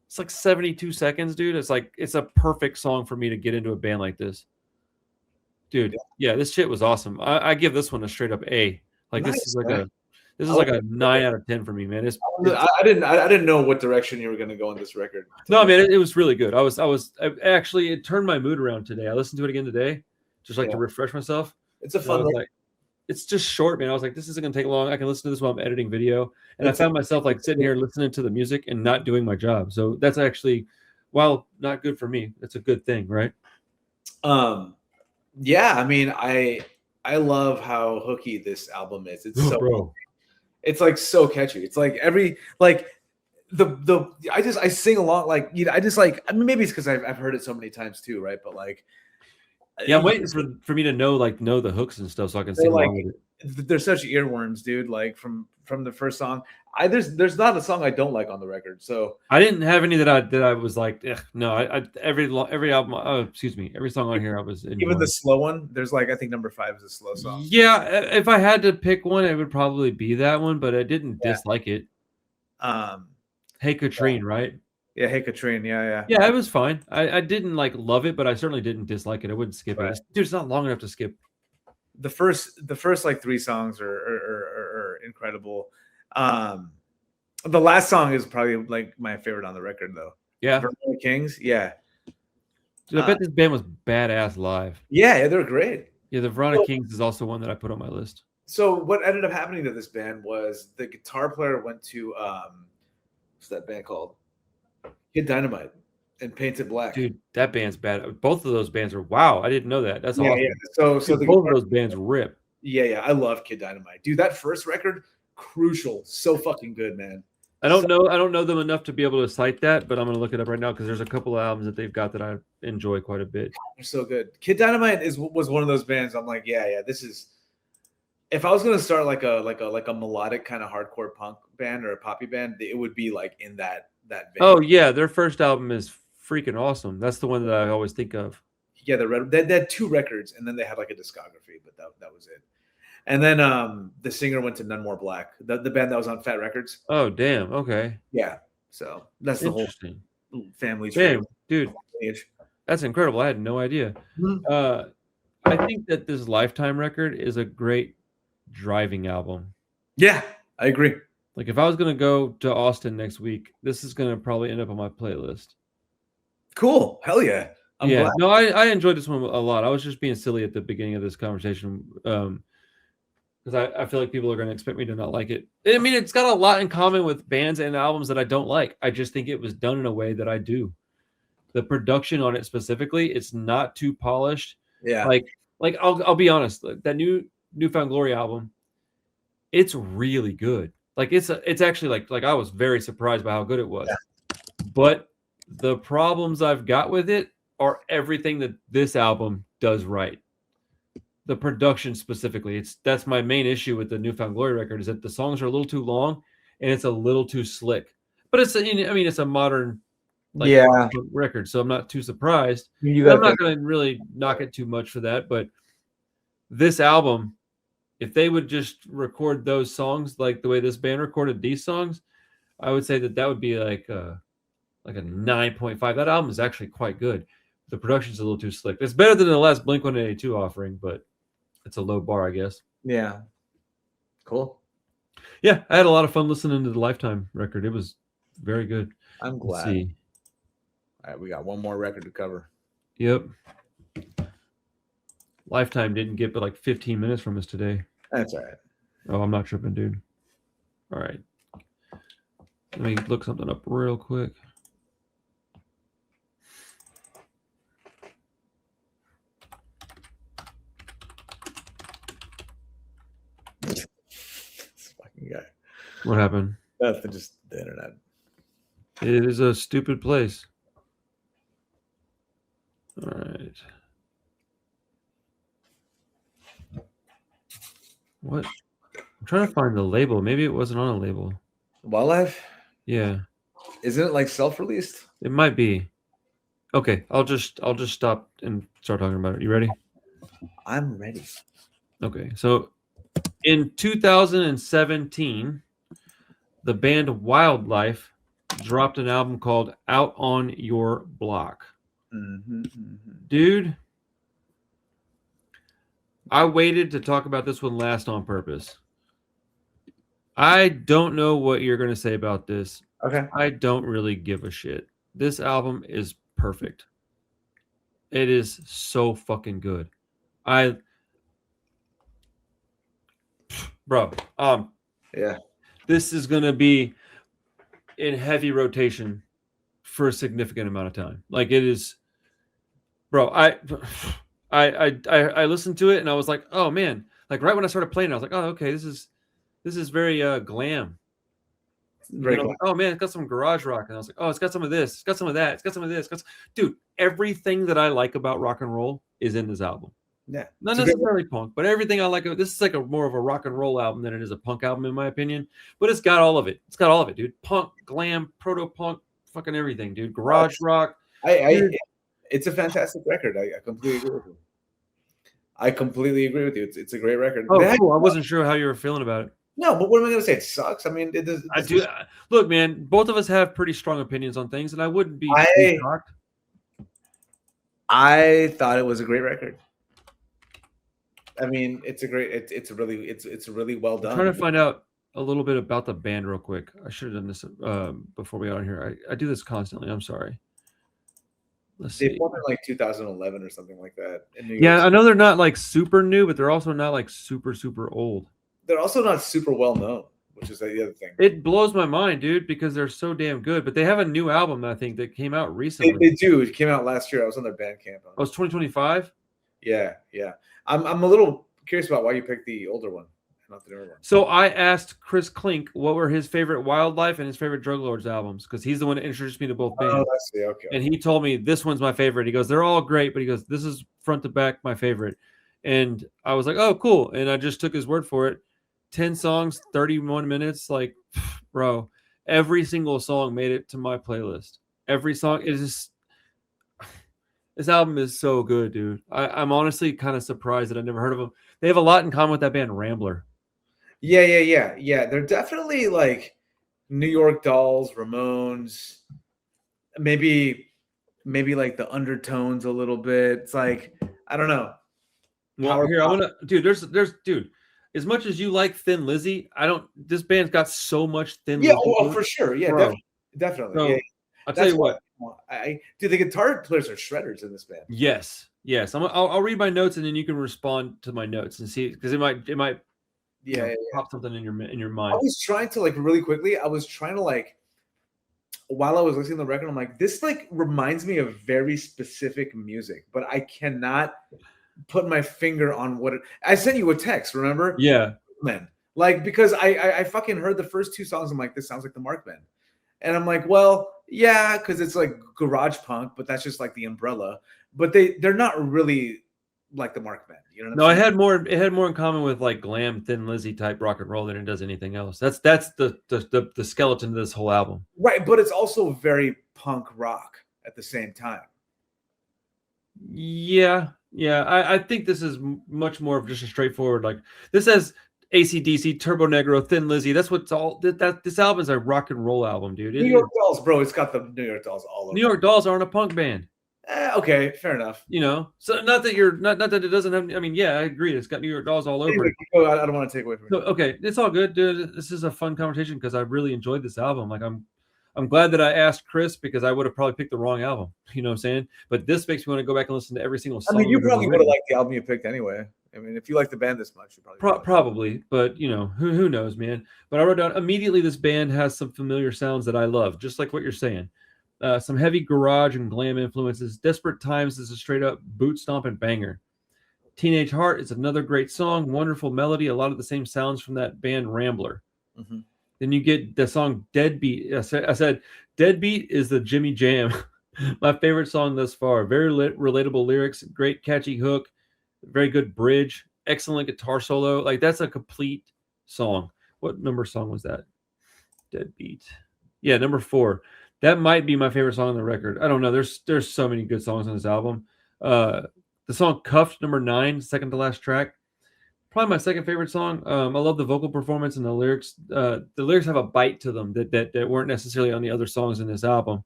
S1: It's like 72 seconds, dude. It's a perfect song for me to get into a band like this. Dude, yeah, this shit was awesome. I give this one a straight up A. Like nice, this is like a 9 out of 10 for me, man.
S2: I didn't know what direction you were going to go on this record.
S1: No, man, it was really good. It turned my mood around today. I listened to it again today, just like to refresh myself.
S2: It's a fun record.
S1: It's just short, man. I was like, this isn't going to take long. I can listen to this while I'm editing video. And I found myself like sitting here listening to the music and not doing my job. So that's actually, while not good for me, it's a good thing, right?
S2: Yeah, I mean, I love how hooky this album is. It's it's like so catchy. It's like I sing along, like I mean, maybe it's because I've heard it so many times too, right? But like
S1: Yeah, I'm waiting for me to know the hooks and stuff so I can sing along with it.
S2: They're such earworms, dude. Like from the first song, there's not a song I don't like on the record. So
S1: I didn't have any that I was like, no. Every album, every song on here I was enjoying.
S2: Even the slow one, there's like I think number 5 is a slow song.
S1: Yeah, if I had to pick one, it would probably be that one, but I didn't dislike it. Hey Katrine, right?
S2: Yeah, Hey Katrine, yeah.
S1: Yeah, it was fine. I didn't love it, but I certainly didn't dislike it. I wouldn't skip it. Dude, it's not long enough to skip.
S2: The first like 3 songs are incredible. The last song is probably like my favorite on the record, though.
S1: Yeah,
S2: Verona Kings. Yeah,
S1: dude, I bet this band was badass live.
S2: Yeah, they're great.
S1: Yeah, the Verona Kings is also one that I put on my list.
S2: So what ended up happening to this band was the guitar player went to what's that band called? Kid Dynamite and Painted Black.
S1: Dude, that band's bad. Both of those bands are wow. I didn't know that. That's awesome.
S2: Yeah. So
S1: both of those bands rip.
S2: Yeah. I love Kid Dynamite, dude. That first record, crucial, so fucking good, man.
S1: I don't know them enough to be able to cite that, but I'm gonna look it up right now because there's a couple of albums that they've got that I enjoy quite a bit.
S2: They're so good. Kid Dynamite was one of those bands. I'm like, yeah. This is. If I was gonna start like a melodic kind of hardcore punk band or a poppy band, it would be like in that vein.
S1: Oh yeah, their first album is freaking awesome. That's the one that I always think of.
S2: Yeah, they had 2 records, and then they had like a discography, but that was it. And then the singer went to None More Black, the band that was on Fat Records.
S1: Oh damn, okay.
S2: Yeah, so that's the whole family tree.
S1: Damn, dude, that's incredible. I had no idea. Mm-hmm. I think that this Lifetime record is a great driving album.
S2: Yeah, I agree.
S1: Like if I was gonna go to Austin next week, this is gonna probably end up on my playlist.
S2: Cool, hell yeah.
S1: I'm glad. No, I enjoyed this one a lot. I was just being silly at the beginning of this conversation because I feel like people are going to expect me to not like it. I mean, it's got a lot in common with bands and albums that I don't like. I just think it was done in a way that I do. The production on it specifically, it's not too polished.
S2: Yeah.
S1: Like I'll be honest, that Newfound Glory album, it's really good. Like it's actually like I was very surprised by how good it was. Yeah. But the problems I've got with it are everything that this album does right. The production specifically, that's my main issue with the Newfound Glory record is that the songs are a little too long and it's a little too slick. But it's a modern record, so I'm not too surprised. I'm not going to really knock it too much for that. But this album, if they would just record those songs like the way this band recorded these songs, I would say that would be like a 9.5. That album is actually quite good. The production's a little too slick. It's better than the last Blink-182 offering, but it's a low bar, I guess.
S2: Yeah. Cool.
S1: Yeah, I had a lot of fun listening to the Lifetime record. It was very good.
S2: I'm glad. Let's see. All right, we got one more record to cover.
S1: Yep. Lifetime didn't get but like 15 minutes from us today.
S2: That's all right.
S1: Oh, I'm not tripping, dude. All right. Let me look something up real quick.
S2: Guy.
S1: What happened?
S2: That's just the internet.
S1: It is a stupid place. All right. What? I'm trying to find the label. Maybe it wasn't on a label.
S2: Wyldlife?
S1: Yeah.
S2: Isn't it like self-released?
S1: It might be. Okay, I'll just stop and start talking about it. You ready?
S2: I'm ready.
S1: Okay, so in 2017, the band Wyldlife dropped an album called Out on Your Block. Dude, I waited to talk about this one last on purpose. I don't know what you're going to say about this.
S2: Okay.
S1: I don't really give a shit. This album is perfect. It is so fucking good. Bro,
S2: yeah,
S1: this is gonna be in heavy rotation for a significant amount of time. Like it is, bro. I listened to it and I was like, oh man. Like right when I started playing, I was like, oh okay, this is very glam.
S2: Very
S1: Like, oh man, it's got some garage rock, and I was like, oh, it's got some of this, it's got some of that, it's got some of this. Dude, everything that I like about rock and roll is in this album.
S2: Yeah,
S1: Not necessarily punk, but everything I like. This is like a more of a rock and roll album than it is a punk album, in my opinion. But it's got all of it. It's got all of it, dude. Punk, glam, proto punk, fucking everything, dude. Garage rock.
S2: It's a fantastic record. I completely agree with you. I completely agree with you. It's a great record.
S1: Oh, cool. I wasn't sure how you were feeling about it.
S2: No, but what am I going to say? It sucks. I mean, it does.
S1: I do. Look, man, both of us have pretty strong opinions on things, and I wouldn't be shocked.
S2: I thought it was a great record. I mean, it's a really well done.
S1: I'm trying to find out a little bit about the band real quick. I should have done this before we got on here. I do this constantly. I'm sorry. Let's see.
S2: They formed in like 2011 or something like that. In New York
S1: Yeah, I know they're not like super new, but they're also not like super old.
S2: They're also not super well known, which is the other thing.
S1: It blows my mind, dude, because they're so damn good. But they have a new album, I think, that came out recently.
S2: They do. It came out last year. I was on their Bandcamp.
S1: Oh, it's 2025?
S2: Yeah. I'm a little curious about why you picked the older one, not the newer one.
S1: So I asked Chris Klink what were his favorite Wyldlife and his favorite Druglords albums, because he's the one that introduced me to both bands.
S2: Oh, I see. Okay.
S1: And he told me this one's my favorite. He goes, they're all great, but he goes, this is front to back my favorite. And I was like, oh, cool. And I just took his word for it. 10 songs, 31 minutes. Like, bro, every single song made it to my playlist. Every song is just. This album is so good, dude. I'm honestly kind of surprised that I never heard of them. They have a lot in common with that band Rambler.
S2: Yeah. They're definitely like New York Dolls, Ramones, maybe like the undertones a little bit. It's like, I don't know.
S1: Well, here, I want to, dude, as much as you like Thin Lizzy, this band's got so much Thin Lizzy.
S2: Yeah, for sure. Yeah, definitely.
S1: So,
S2: yeah.
S1: I'll tell you what.
S2: Dude, the guitar players are shredders in this band.
S1: Yes. I'll read my notes and then you can respond to my notes and see, because it might pop something in your mind.
S2: I was trying to really quickly. While I was listening to the record, I'm like, this reminds me of very specific music, but I cannot put my finger on what it. I sent you a text, remember?
S1: Yeah,
S2: man. Because I fucking heard the first two songs. I'm like, this sounds like the Mark Band. And I'm like, well, yeah, because it's like garage punk, but that's just like the umbrella. But they're not really like the Mark Band. You know what I'm saying?
S1: It had more in common with like glam, Thin Lizzy type rock and roll than it does anything else. That's the skeleton of this whole album.
S2: Right, but it's also very punk rock at the same time.
S1: Yeah. I think this is much more of just a straightforward, like, this has AC/DC, Turbo Negro, Thin Lizzy. That's what's all. This album is a rock and roll album, dude.
S2: New York Dolls, bro. It's got the New York Dolls all over.
S1: New York Dolls aren't a punk band.
S2: Okay, fair enough.
S1: You know, so not that it doesn't have. I mean, yeah, I agree. It's got New York Dolls all over it.
S2: I don't want to take away from it.
S1: So, okay, it's all good, dude. This is a fun conversation because I really enjoyed this album. Like, I'm glad that I asked Chris, because I would have probably picked the wrong album. You know what I'm saying? But this makes me want to go back and listen to every single song.
S2: I mean, you probably would have liked the album you picked anyway. I mean, if you like the band this much, you
S1: probably. But you know, who knows, man? But I wrote down immediately. This band has some familiar sounds that I love, just like what you're saying. Some heavy garage and glam influences. Desperate Times is a straight up boot stomping banger. Teenage Heart is another great song. Wonderful melody. A lot of the same sounds from that band Rambler.
S2: Mm-hmm.
S1: Then you get the song Deadbeat. I said Deadbeat is the Jimmy Jam. My favorite song thus far. Very relatable lyrics. Great catchy hook. Very good bridge. Excellent guitar solo. Like, that's a complete song. What number song was that? Deadbeat. Yeah, number 4. That might be my favorite song on the record. I don't know. There's so many good songs on this album. The song Cuffed, number 9, second to last track. Probably my second favorite song. I love the vocal performance and the lyrics. The lyrics have a bite to them that weren't necessarily on the other songs in this album.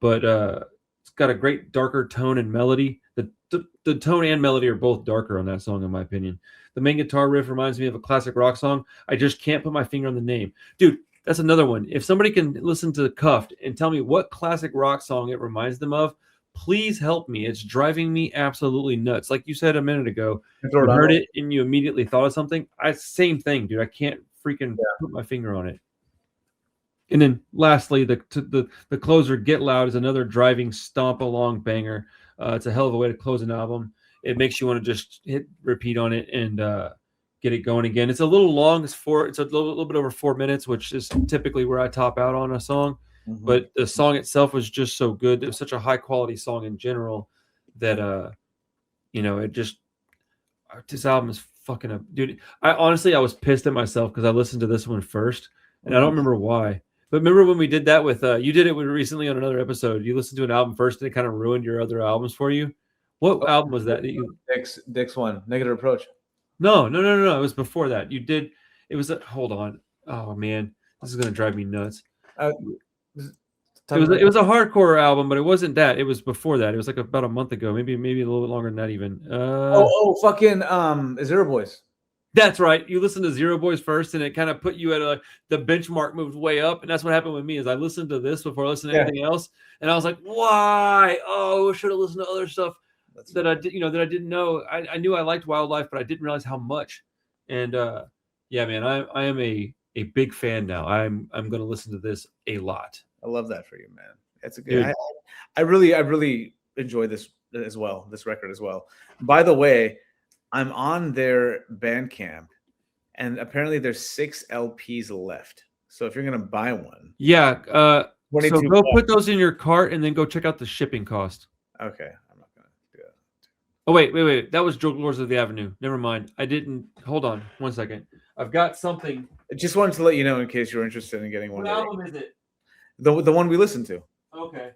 S1: But it's got a great darker tone and melody. The tone and melody are both darker on that song, in my opinion. The main guitar riff reminds me of a classic rock song. I just can't put my finger on the name. Dude, that's another one. If somebody can listen to Cuffed and tell me what classic rock song it reminds them of, please help me. It's driving me absolutely nuts. Like you said a minute ago, you heard it and you immediately thought of something. Same thing, dude. I can't freaking put my finger on it. And then lastly, the closer, Get Loud, is another driving stomp along banger. It's a hell of a way to close an album. It makes you want to just hit repeat on it and get it going again. It's a little long. It's a little bit over 4 minutes, which is typically where I top out on a song.
S2: Mhm.
S1: But the song itself was just so good. It was such a high quality song in general that it just this album is fucking up, dude. I was pissed at myself because I listened to this one first, and I don't remember why. But remember when we did that with you did it recently on another episode. You listened to an album first, and it kind of ruined your other albums for you. What album was that you?
S2: Dick's one, Negative Approach.
S1: No. It was before that. You did. It was. Hold on. Oh man, this is gonna drive me nuts. It was a hardcore album, but it wasn't that. It was before that. It was like about a month ago, maybe a little bit longer than that even.
S2: Fucking Zero Boys.
S1: That's right. You listened to Zero Boys first, and it kind of put you at the benchmark moved way up, and that's what happened with me. Is I listened to this before I listened to anything else, and I was like, why? Oh, I should have listened to other stuff that I did, that I didn't know. I knew I liked Wyldlife, but I didn't realize how much. And yeah, man, I am a big fan now. I'm going to listen to this a lot.
S2: I love that for you, man. It's a good. I really enjoy this as well. This record as well. By the way, I'm on their Bandcamp, and apparently there's 6 LPs left. So if you're gonna buy one,
S1: so go
S2: bucks.
S1: Put those in your cart and then go check out the shipping cost.
S2: Okay, I'm not gonna do that.
S1: Oh wait. That was Druglords of the Avenue. Never mind. I didn't. Hold on 1 second. I've got something.
S2: I just wanted to let you know in case you're interested in getting one.
S1: What album is it?
S2: The one we listened to.
S1: Okay.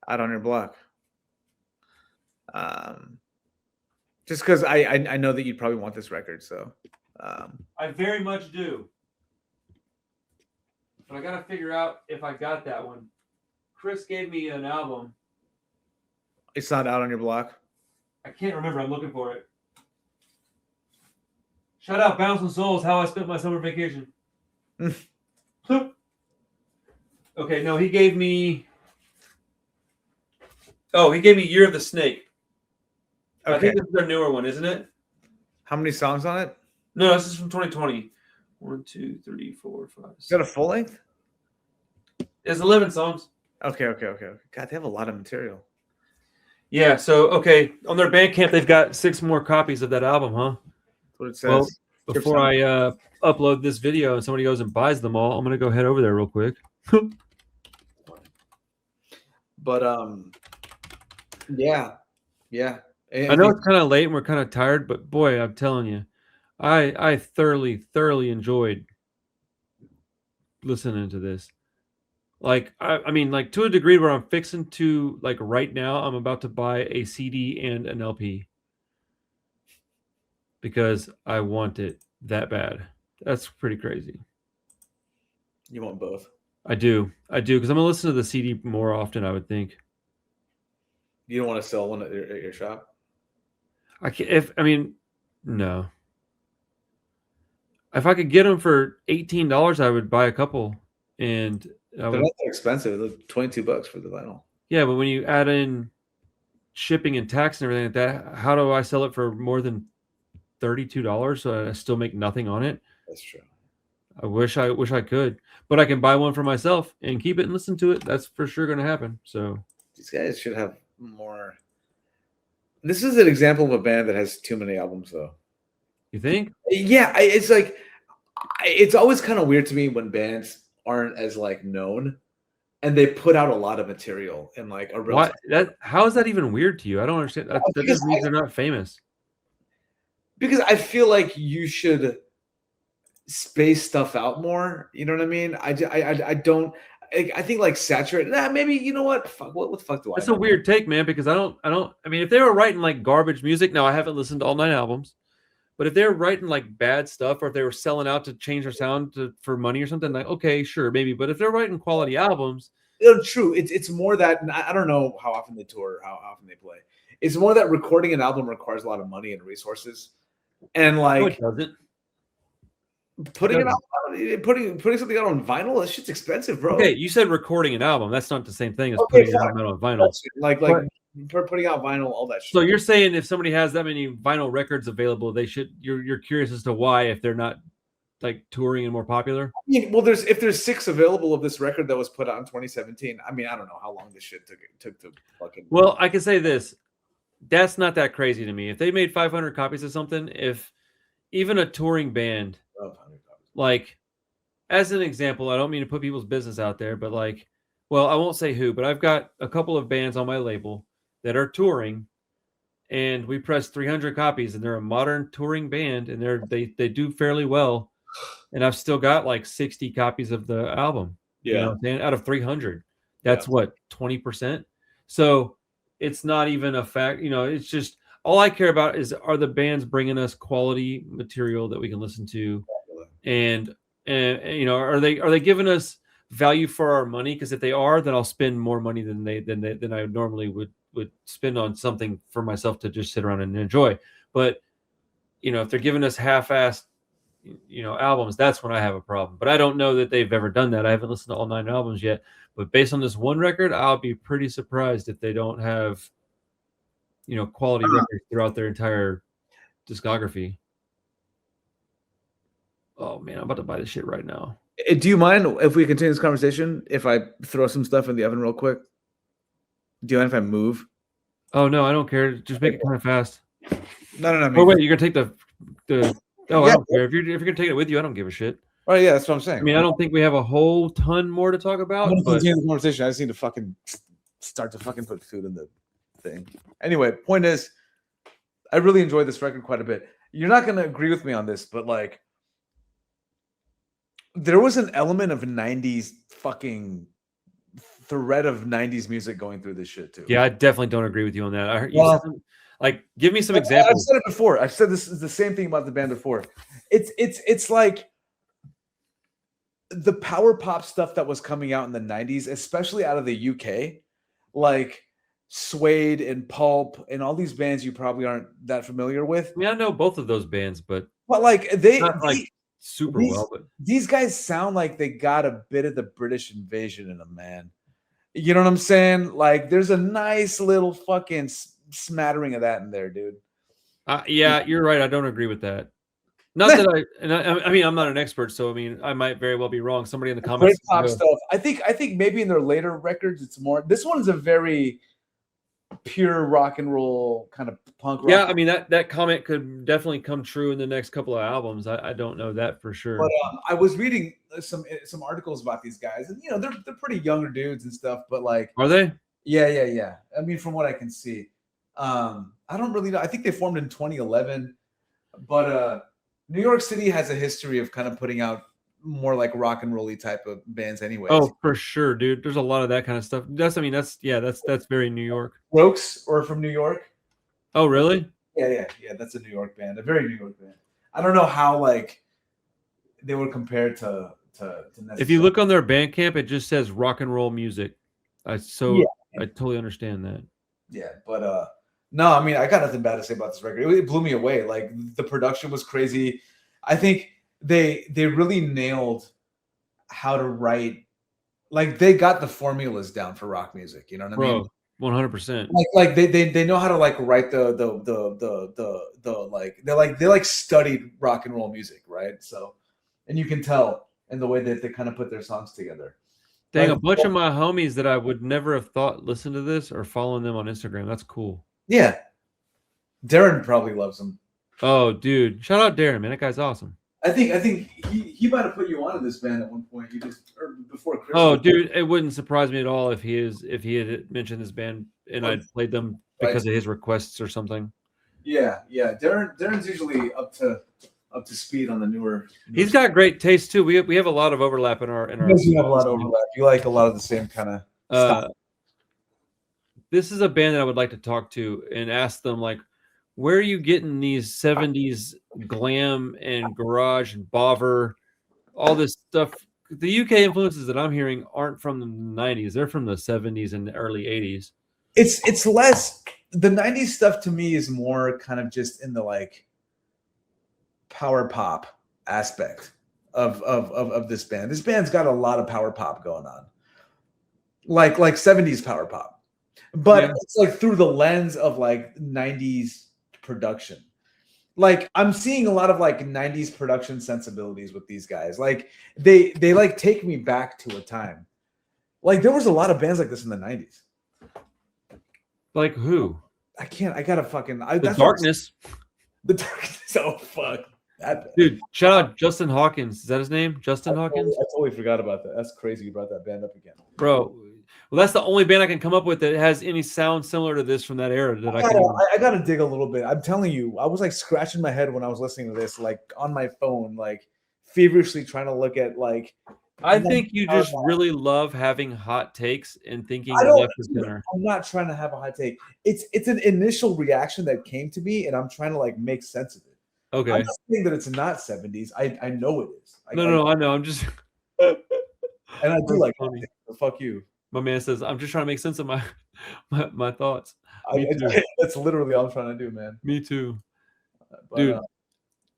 S2: Out on Your Block. Just because I know that you'd probably want this record, so
S1: I very much do. But I gotta figure out if I got that one. Chris gave me an album.
S2: It's not Out on Your Block.
S1: I can't remember. I'm looking for it. Shout out Bouncing Souls, How I Spent My Summer Vacation. Okay, no, he gave me Year of the Snake. Okay. I think this is their newer one, isn't it?
S2: How many songs on it?
S1: No, this is from 2020. 1, 2, 3, 4, 5. 6.
S2: Is that a full length?
S1: It's 11 songs.
S2: Okay. God, they have a lot of material.
S1: Yeah, so on their Bandcamp, they've got 6 more copies of that album, huh?
S2: That's what it says.
S1: Well, before I upload this video and somebody goes and buys them all, I'm gonna go head over there real quick.
S2: But yeah.
S1: I know it's kind of late and we're kind of tired, but boy, I'm telling you, I thoroughly enjoyed listening to this. Like, I mean, like to a degree where I'm fixing to, like right now, I'm about to buy a CD and an LP because I want it that bad. That's pretty crazy.
S2: You want both?
S1: I do, because I'm gonna listen to the CD more often, I would think.
S2: You don't want to sell one at your shop?
S1: I can't. No. If I could get them for $18, I would buy a couple. And
S2: they're not that expensive. They're $22 for the vinyl.
S1: Yeah, but when you add in shipping and tax and everything like that, how do I sell it for more than $32 so I still make nothing on it?
S2: That's true.
S1: I wish I could, but I can buy one for myself and keep it and listen to it. That's for sure going to happen. So
S2: these guys should have more. This is an example of a band that has too many albums, though.
S1: You think?
S2: Yeah, it's like it's always kind of weird to me when bands aren't as like known, and they put out a lot of material in like a real.
S1: How is that even weird to you? I don't understand. That just means they're not famous.
S2: Because I feel like you should space stuff out more. You know what I mean? I don't. I think like saturated. Maybe you know what? Fuck. What the fuck do I?
S1: That's a weird take, man. Because I don't. I mean, if they were writing like garbage music, now I haven't listened to all 9 albums. But if they're writing like bad stuff, or if they were selling out to change their sound for money or something, like okay, sure, maybe. But if they're writing quality albums,
S2: true. It's more that I don't know how often they tour, how often they play. It's more that recording an album requires a lot of money and resources, and like
S1: no, it doesn't.
S2: Putting something out on vinyl, that shit's expensive, bro.
S1: Okay, you said recording an album. That's not the same thing as putting it out on vinyl.
S2: Like putting out vinyl, all that shit.
S1: So you're saying if somebody has that many vinyl records available, they should. You're curious as to why if they're not like touring and more popular.
S2: I mean, well, if there's 6 available of this record that was put out in 2017. I mean, I don't know how long this shit took to fucking.
S1: Well, I can say this. That's not that crazy to me. If they made 500 copies of something, if even a touring band,
S2: Love how many copies.
S1: like as an example, I don't mean to put people's business out there, but like, well, I won't say who, but I've got a couple of bands on my label that are touring, and we press 300 copies, and they're a modern touring band, and they do fairly well, and I've still got like 60 copies of the album. You know what I'm saying? Out of 300, that's what, 20%. So it's not even a fact. You know, it's just all I care about is, are the bands bringing us quality material that we can listen to, and you know, are they giving us value for our money? Because if they are, then I'll spend more money than I normally would spend on something for myself to just sit around and enjoy. But you know, if they're giving us half-assed, you know, albums, that's when I have a problem. But I don't know that they've ever done that. I haven't listened to all 9 albums yet. But based on this one record, I'll be pretty surprised if they don't have, you know, quality records throughout their entire discography. Oh man, I'm about to buy this shit right now.
S2: Do you mind if we continue this conversation if I throw some stuff in the oven real quick? Do you mind if I move?
S1: Oh no, I don't care. Just make it kind of fast.
S2: No.
S1: Oh wait, you're gonna take the oh, I
S2: Yeah.
S1: don't care. If you're gonna take it with you, I don't give a shit.
S2: Oh yeah, that's what I'm saying.
S1: I mean, I don't think we have a whole ton more to talk about.
S2: I'm gonna
S1: But
S2: continue the conversation. I just need to fucking start to fucking put food in the thing. Anyway, point is, I really enjoyed this record quite a bit. You're not gonna agree with me on this, but like, there was an element of 90s fucking thread of 90s music going through this shit too.
S1: yeah, I definitely don't agree with you on that. I heard you
S2: Well,
S1: said like, give me some
S2: I've
S1: examples.
S2: said it before. I've said this is the same thing about the band before. It's like the power pop stuff that was coming out in the 90s, especially out of the UK, like Suede and Pulp and all these bands you probably aren't that familiar with.
S1: I mean, I know both of those bands, but
S2: like
S1: not like super well. But
S2: these guys sound like they got a bit of the British invasion in them, man. You know what I'm saying? Like, there's a nice little fucking smattering of that in there, dude.
S1: yeah, you're right. I don't agree with that. Not that I mean, I'm not an expert, so I mean, I might very well be wrong. Somebody in the comments.
S2: Great pop stuff. I think maybe in their later records, it's more. This one is a very pure rock and roll kind of punk rock.
S1: Yeah, I mean, that comment could definitely come true in the next couple of albums. I don't know that for sure.
S2: But I was reading some articles about these guys, and you know, they're pretty younger dudes and stuff. But like,
S1: are they?
S2: Yeah. I mean, from what I can see, I don't really know. I think they formed in 2011, but New York City has a history of kind of putting out more like rock and rolly type of bands anyway.
S1: Oh, for sure, dude. There's a lot of that kind of stuff. That's very New York.
S2: Brooks or from New York.
S1: Oh, really?
S2: Yeah. That's a New York band, a very New York band. I don't know how like they were compared to
S1: if you look on their Bandcamp, it just says rock and roll music. I totally understand that.
S2: Yeah, but no, I mean, I got nothing bad to say about this record. It blew me away. Like, the production was crazy. I think they really nailed how to write. Like, they got the formulas down for rock music. You know what I mean?
S1: 100%.
S2: Like they know how to like write the like they studied rock and roll music, right? So, and you can tell in the way that they kind of put their songs together.
S1: Dang, a bunch of my homies that I would never have thought listen to this are following them on Instagram. That's cool.
S2: Yeah. Darren probably loves them.
S1: Oh, dude. Shout out Darren, man. That guy's awesome.
S2: I think he might have put you onto this band at one point. Or before Christmas.
S1: Oh, dude, it wouldn't surprise me at all if he had mentioned this band and I'd played them because of his requests or something.
S2: Yeah. Darren's usually up to speed on the newer.
S1: He's got great taste too. We have a lot of overlap in our.
S2: You have a lot of overlap. You like a lot of the same kind of stuff.
S1: This is a band that I would like to talk to and ask them, like, where are you getting these 70s glam and garage and bother, all this stuff? The UK influences that I'm hearing aren't from the 90s. They're from the 70s and the early 80s.
S2: It's less, the 90s stuff to me is more kind of just in the like power pop aspect of this band. This band's got a lot of power pop going on. Like 70s power pop. But it's like through the lens of like 90s production. Like, I'm seeing a lot of like 90s production sensibilities with these guys. Like, they like take me back to a time. Like, there was a lot of bands like this in the 90s.
S1: Like who?
S2: I gotta fucking...
S1: The Darkness.
S2: The Darkness. Oh, fuck.
S1: Dude, shout out Justin Hawkins. Is that his name? Justin Hawkins?
S2: I totally forgot about that. That's crazy you brought that band up again.
S1: Bro, well, that's the only band I can come up with that has any sound similar to this from that era that I can.
S2: I gotta dig a little bit. I'm telling you, I was like scratching my head when I was listening to this, like on my phone, like feverishly trying to look at like.
S1: I think you just really love having hot takes and thinking left is center.
S2: I'm not trying to have a hot take. It's an initial reaction that came to me, and I'm trying to like make sense of it.
S1: Okay.
S2: I'm not saying that it's not 70s. I know it is.
S1: I know. I'm just.
S2: And I do like funny. Fuck you.
S1: My man says, I'm just trying to make sense of my thoughts.
S2: That's literally all I'm trying to do, man.
S1: Me too. Dude.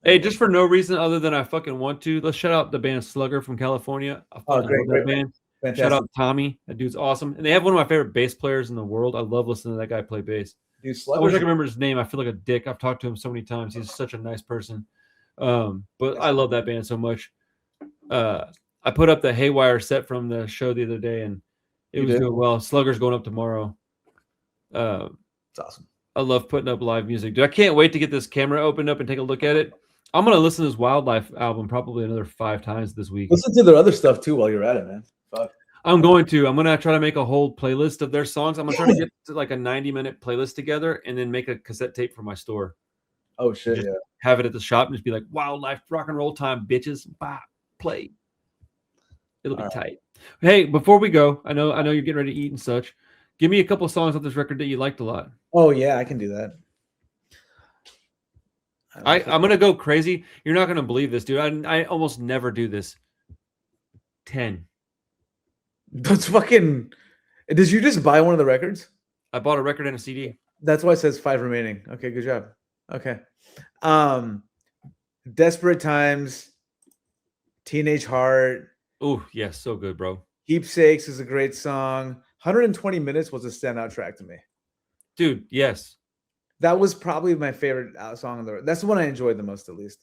S1: Hey, just for no reason other than I fucking want to, let's shout out the band Slugger from California. I fucking love that band. Fantastic. Shout out Tommy. That dude's awesome. And they have one of my favorite bass players in the world. I love listening to that guy play bass. Dude, I wish I could remember his name. I feel like a dick. I've talked to him so many times. He's such a nice person. But I love that band so much. I put up the Haywire set from the show the other day, and it was doing well. Slugger's going up tomorrow.
S2: It's awesome.
S1: I love putting up live music. Dude, I can't wait to get this camera opened up and take a look at it. I'm going to listen to this Wyldlife album probably another 5 times this week.
S2: Listen to their other stuff too while you're at it, man. Fuck.
S1: I'm going to try to make a whole playlist of their songs. I'm going to try to get to like a 90-minute playlist together and then make a cassette tape for my store.
S2: Oh, shit, yeah.
S1: Have it at the shop and just be like, Wyldlife, rock and roll time, bitches. Bop, play. It'll be tight. Hey, before we go, I know you're getting ready to eat and such. Give me a couple songs off this record that you liked a lot.
S2: Oh, yeah, I can do that.
S1: I'm going to go crazy. You're not going to believe this, dude. I almost never do this. 10.
S2: That's fucking... Did you just buy one of the records?
S1: I bought a record and a CD.
S2: That's why it says 5 remaining. Okay, good job. Okay. Desperate Times, Teenage Heart.
S1: Oh, yes, so good, bro.
S2: Keepsakes is a great song. 120 Minutes was a standout track to me.
S1: Dude, yes.
S2: That was probably my favorite song on the. That's the one I enjoyed the most, at least.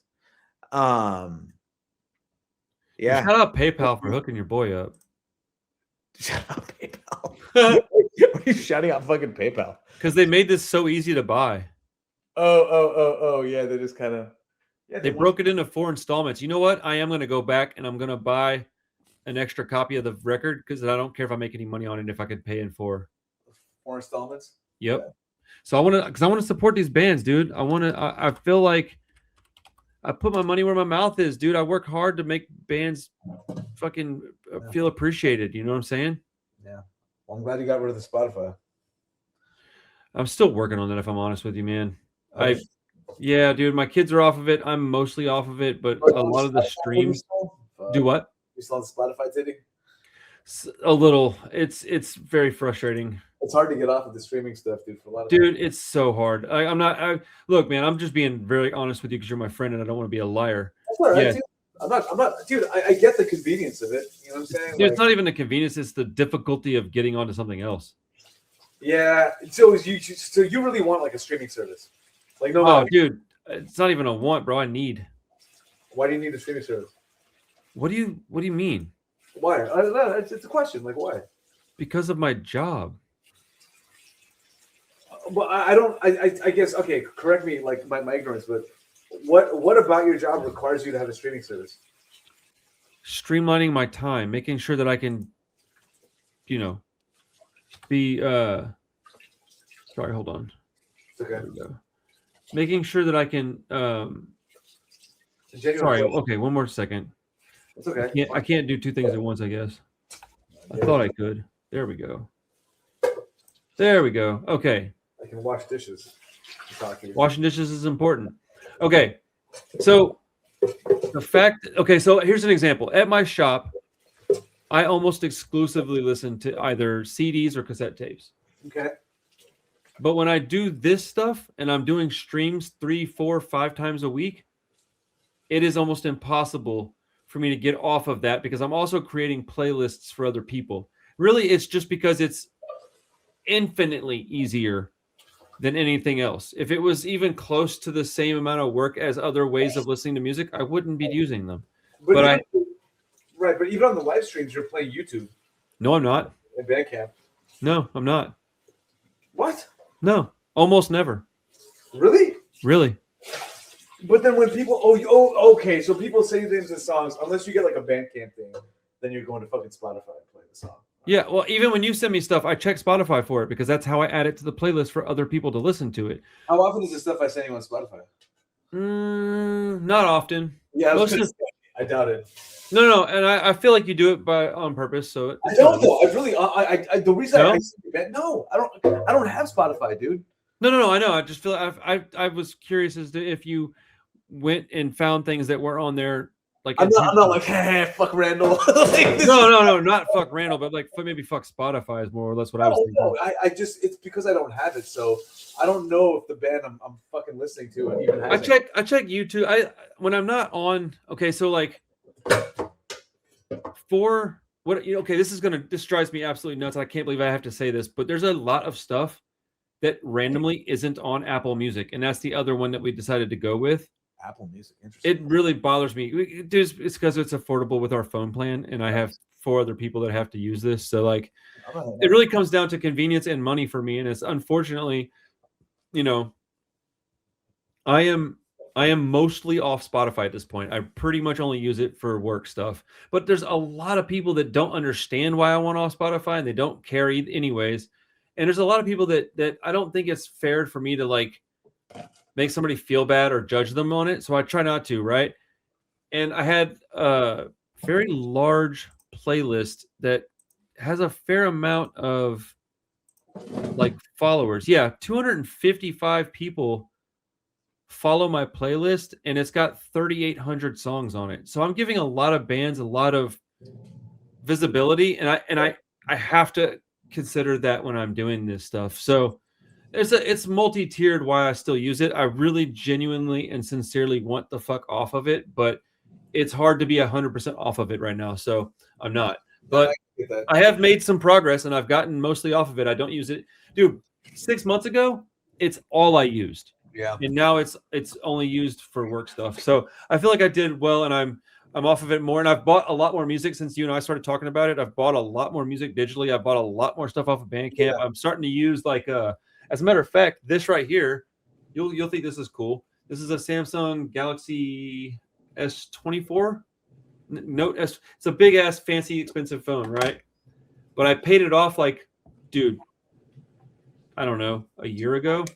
S2: Yeah.
S1: Shout out PayPal for hooking your boy up.
S2: Shout out PayPal. Why are you shouting out fucking PayPal?
S1: Because they made this so easy to buy.
S2: Oh, yeah. They just kind of.
S1: Yeah, they broke it into 4 installments. You know what? I am going to go back and I'm going to buy an extra copy of the record because I don't care if I make any money on it if I could pay in 4
S2: installments.
S1: Yep. Yeah. So I want to support these bands, dude. I feel like I put my money where my mouth is, dude. I work hard to make bands fucking feel appreciated. You know what I'm saying?
S2: Yeah. Well, I'm glad you got rid of the Spotify.
S1: I'm still working on that, if I'm honest with you, man. Yeah, dude. My kids are off of it. I'm mostly off of it, but a lot of the streams do what?
S2: You still on Spotify, Nitty?
S1: A little. It's very frustrating.
S2: It's hard to get off of the streaming stuff, dude. For a lot of
S1: dude, it's so hard. Look, man. I'm just being very honest with you because you're my friend, and I don't want to be a liar.
S2: That's all right, dude. I'm not, dude. I get the convenience of it. You know what I'm saying?
S1: Dude, it's not even the convenience; it's the difficulty of getting onto something else.
S2: Yeah. So you really want like a streaming service? Like no.
S1: Oh, dude, it's not even a want, bro. I need.
S2: Why do you need a streaming service?
S1: What do you mean?
S2: Why? It's a question. Like why?
S1: Because of my job.
S2: Well, I guess, okay, correct me, like my ignorance, but what about your job requires you to have a streaming service?
S1: Streamlining my time, making sure that I can, be, sorry, hold on.
S2: It's okay.
S1: Making sure that I can, sorry, okay, one more second.
S2: It's okay.
S1: I can't do 2 things at once, I guess. I thought I could. There we go. Okay.
S2: I can wash dishes.
S1: Washing dishes is important. Okay. So so here's an example. At my shop, I almost exclusively listen to either CDs or cassette tapes.
S2: Okay.
S1: But when I do this stuff and I'm doing streams 3, 4, 5 times a week, it is almost impossible for me to get off of that because I'm also creating playlists for other people. Really, it's just because it's infinitely easier than anything else. If it was even close to the same amount of work as other ways of listening to music, I wouldn't be using them. But
S2: even on the live streams, you're playing YouTube.
S1: No, I'm not.
S2: And Bandcamp.
S1: No, I'm not.
S2: What?
S1: No, almost never.
S2: Really?
S1: Really.
S2: But then when people, okay, so people say names of songs, unless you get like a Bandcamp thing, then you're going to fucking Spotify and play the song.
S1: Yeah, well, even when you send me stuff, I check Spotify for it because that's how I add it to the playlist for other people to listen to it.
S2: How often is the stuff I send you on Spotify?
S1: Not often.
S2: Yeah, I doubt it.
S1: No, and I feel like you do it on purpose. So
S2: I don't know. I really, the reason no, I don't have Spotify, dude.
S1: No, I know. I just feel I was curious as to if you went and found things that were on there. Like
S2: I'm not like, hey, fuck Randall. Like
S1: no, not fuck Randall, but like maybe fuck Spotify is more or less what I was thinking.
S2: No, I just it's because I don't have it, so I don't know if the band I'm fucking listening to even has
S1: I check YouTube. When I'm not on. Okay, so like for what okay, this drives me absolutely nuts. I can't believe I have to say this, but there's a lot of stuff that randomly isn't on Apple Music, and that's the other one that we decided to go with.
S2: Apple Music, interesting.
S1: It really bothers me. It's because it's affordable with our phone plan, and I have 4 other people that have to use this. So like, it really comes down to convenience and money for me, and it's unfortunately, I am mostly off Spotify at this point. I pretty much only use it for work stuff. But there's a lot of people that don't understand why I want off Spotify, and they don't care anyways. And there's a lot of people that I don't think it's fair for me to like make somebody feel bad or judge them on it. So I try not to, right? And I had a very large playlist that has a fair amount of like followers. Yeah, 255 people follow my playlist, and it's got 3,800 songs on it. So I'm giving a lot of bands a lot of visibility, and I have to consider that when I'm doing this stuff. So it's multi-tiered why I still use it. I really genuinely and sincerely want the fuck off of it, but it's hard to be 100% off of it right now. So I'm not, but I have made some progress and I've gotten mostly off of it. I don't use it. Dude, 6 months ago, it's all I used.
S2: Yeah.
S1: And now it's only used for work stuff. So I feel like I did well, and I'm off of it more. And I've bought a lot more music since you and I started talking about it. I've bought a lot more music digitally. I bought a lot more stuff off of Bandcamp. Yeah. I'm starting to use like as a matter of fact, this right here, you'll think this is cool. This is a Samsung Galaxy S24 Note S. It's a big ass, fancy, expensive phone, right? But I paid it off like, dude, I don't know, a year ago.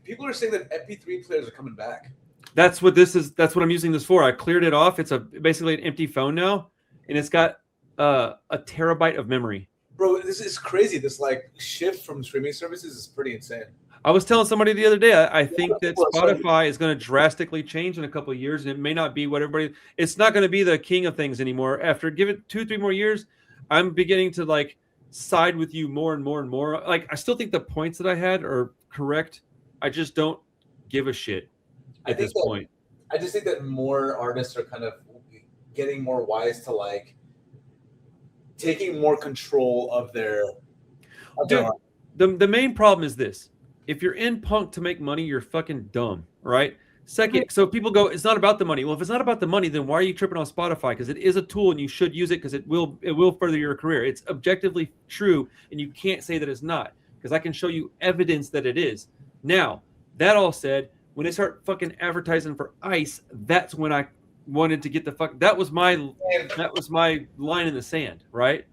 S2: People are saying that MP3 players are coming back.
S1: That's what this is. That's what I'm using this for. I cleared it off. It's basically an empty phone now, and it's got a terabyte of memory.
S2: Bro, this is crazy. This like shift from streaming services is pretty insane.
S1: I was telling somebody the other day, I think that Spotify is going to drastically change in a couple of years, and it may not be what everybody. It's not going to be the king of things anymore. After give it 2-3 more years, I'm beginning to like side with you more and more and more. Like I still think the points that I had are correct. I just don't give a shit at this point.
S2: I just think that more artists are kind of getting more wise to like taking more control of their.
S1: Dude, the main problem is this. If you're in punk to make money, you're fucking dumb, right? Second, so people go, it's not about the money. Well, if it's not about the money, then why are you tripping on Spotify? Because it is a tool and you should use it because it will further your career. It's objectively true, and you can't say that it's not, because I can show you evidence that it is. Now, that all said, when they start fucking advertising for ice, that's when I wanted to get the fuck. That was my line in the sand, right?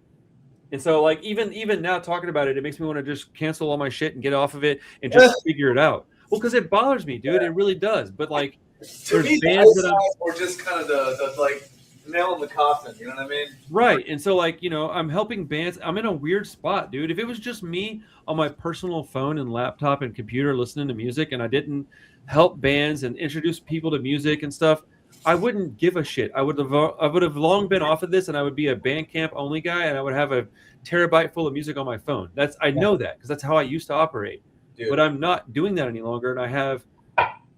S1: And so, like, even now talking about it, it makes me want to just cancel all my shit and get off of it and just figure it out. Well, because it bothers me, dude. It really does. But like,
S2: to me, bands that or just kind of the like nail in the coffin. You know what I mean?
S1: Right. And so, like, I'm helping bands. I'm in a weird spot, dude. If it was just me on my personal phone and laptop and computer listening to music, and I didn't help bands and introduce people to music and stuff, I wouldn't give a shit. I would have long been off of this, and I would be a Bandcamp only guy, and I would have a terabyte full of music on my phone. I know that because that's how I used to operate. Dude. But I'm not doing that any longer, and I have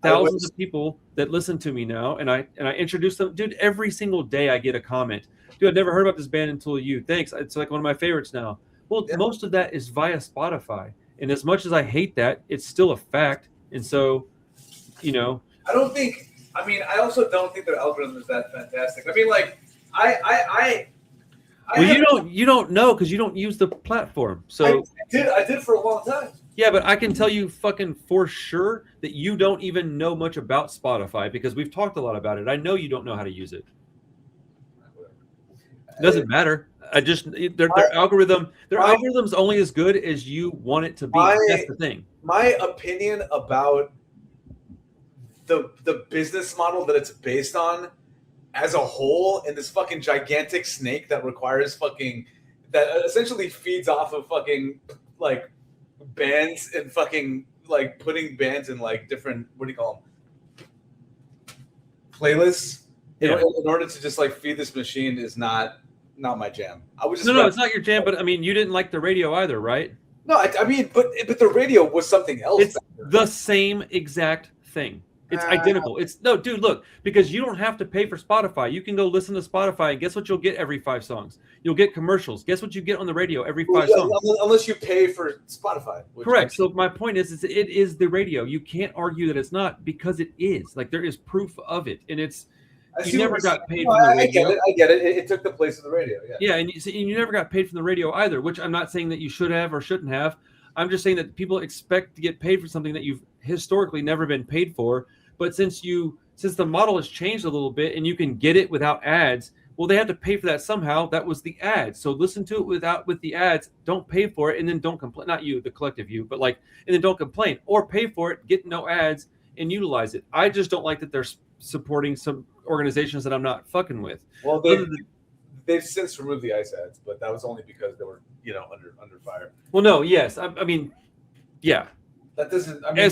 S1: thousands of people that listen to me now, and I introduce them. Dude, every single day I get a comment. Dude, I've never heard about this band until you. Thanks. It's like one of my favorites now. Well, most of that is via Spotify, and as much as I hate that, it's still a fact. And so,
S2: I also don't think their algorithm is that fantastic. I mean, like,
S1: you don't know because you don't use the platform. So
S2: I did for a long time.
S1: Yeah, but I can tell you fucking for sure that you don't even know much about Spotify because we've talked a lot about it. I know you don't know how to use it. It doesn't matter. Their algorithm's only as good as you want it to be. That's the thing.
S2: My opinion about the business model that it's based on as a whole, and this fucking gigantic snake that requires that essentially feeds off of fucking like bands and fucking like putting bands in like different, what do you call them, playlists, in order to just like feed this machine is not my jam. I was just
S1: it's not your jam, but I mean, you didn't like the radio either, right?
S2: No, I mean, but the radio was something else.
S1: It's the same exact thing. It's identical. Dude, look, because you don't have to pay for Spotify. You can go listen to Spotify, and guess what you'll get every 5 songs? You'll get commercials. Guess what you get on the radio every 5 songs?
S2: Unless you pay for Spotify.
S1: Correct. So my point is it is the radio. You can't argue that it's not because it is. Like, there is proof of it, and it's you never got paid from the radio.
S2: I get it. It took the place of the radio. Yeah.
S1: Yeah, and you never got paid from the radio either, which I'm not saying that you should have or shouldn't have. I'm just saying that people expect to get paid for something that you've historically never been paid for. But since the model has changed a little bit and you can get it without ads, well, they have to pay for that somehow. That was the ads. So listen to it with the ads. Don't pay for it, and then don't complain. Not you, the collective you, but and then don't complain or pay for it, get no ads, and utilize it. I just don't like that they're supporting some organizations that I'm not fucking with.
S2: Well, they've since removed the ICE ads, but that was only because they were under fire.
S1: Well, no, yes, I mean, yeah.
S2: That doesn't. I mean,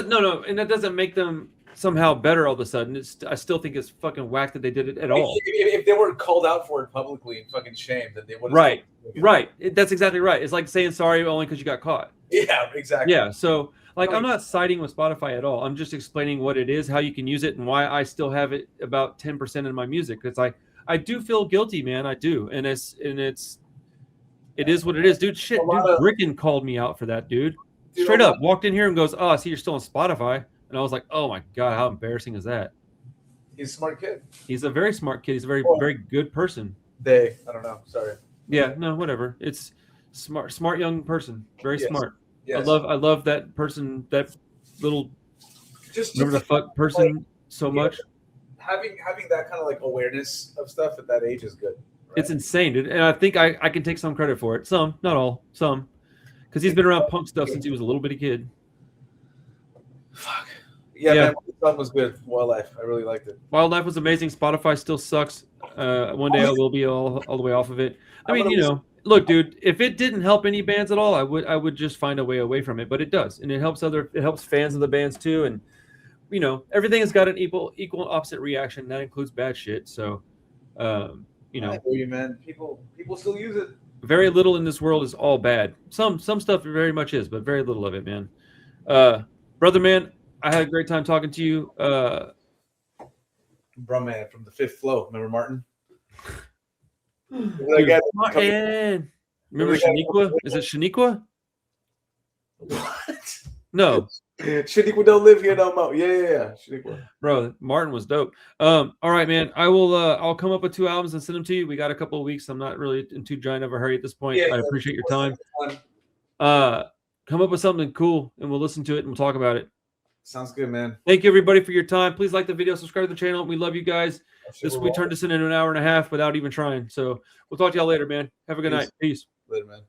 S1: no, and that doesn't make them somehow better all of a sudden. I still think it's fucking whack that they did it at all.
S2: If they weren't called out for it publicly and fucking shamed, then they would have.
S1: Right. That's exactly right. It's like saying sorry only because you got caught.
S2: Yeah, exactly.
S1: Yeah. So I'm not siding with Spotify at all. I'm just explaining what it is, how you can use it, and why I still have it about 10% in my music. It's I do feel guilty, man. I do, and it is what it is, dude. Shit, dude. Rickon called me out for that, dude. Straight up, walked in here and goes, "Oh, I see you're still on Spotify." And I was like, "Oh my god, how embarrassing is that?"
S2: He's a smart kid.
S1: He's a very smart kid. He's a very very good person.
S2: I don't know. Sorry.
S1: Yeah, no, whatever. It's smart young person. Very smart.
S2: Yes.
S1: I love that person. That little remember the fuck person so much.
S2: Having that kind of like awareness of stuff at that age is good. Right?
S1: It's insane, dude. And I think I can take some credit for it. Some, not all. Some. Because he's been around punk stuff since he was a little bitty kid.
S2: Fuck. Yeah, man, the song was good. Wyldlife. I really liked it.
S1: Wyldlife was amazing. Spotify still sucks. One day I will be all the way off of it. I mean, look, dude, if it didn't help any bands at all, I would just find a way away from it. But it does. And it helps fans of the bands too. And everything has got an equal and opposite reaction. That includes bad shit. So
S2: I hear you, man. People still use it.
S1: Very little in this world is all bad. Some stuff very much is, but very little of it, man. Brother, man, I had a great time talking to you.
S2: Bro, man, from the Fifth Flow. Remember Martin?
S1: Martin. Remember Shaniqua? Is it Shaniqua?
S2: What?
S1: No.
S2: Shaniqua don't live here no more. Yeah. Shaniqua.
S1: Bro, Martin was dope. All right, man. I'll come up with 2 albums and send them to you. We got a couple of weeks. I'm not really in too giant of a hurry at this point. I appreciate your time. Come up with something cool and we'll listen to it and we'll talk about it.
S2: Sounds good, man.
S1: Thank you everybody for your time. Please like the video, subscribe to the channel. We love you guys. We turned this into an hour and a half without even trying. So we'll talk to y'all later, man. Have a good night. Peace.
S2: Later, man.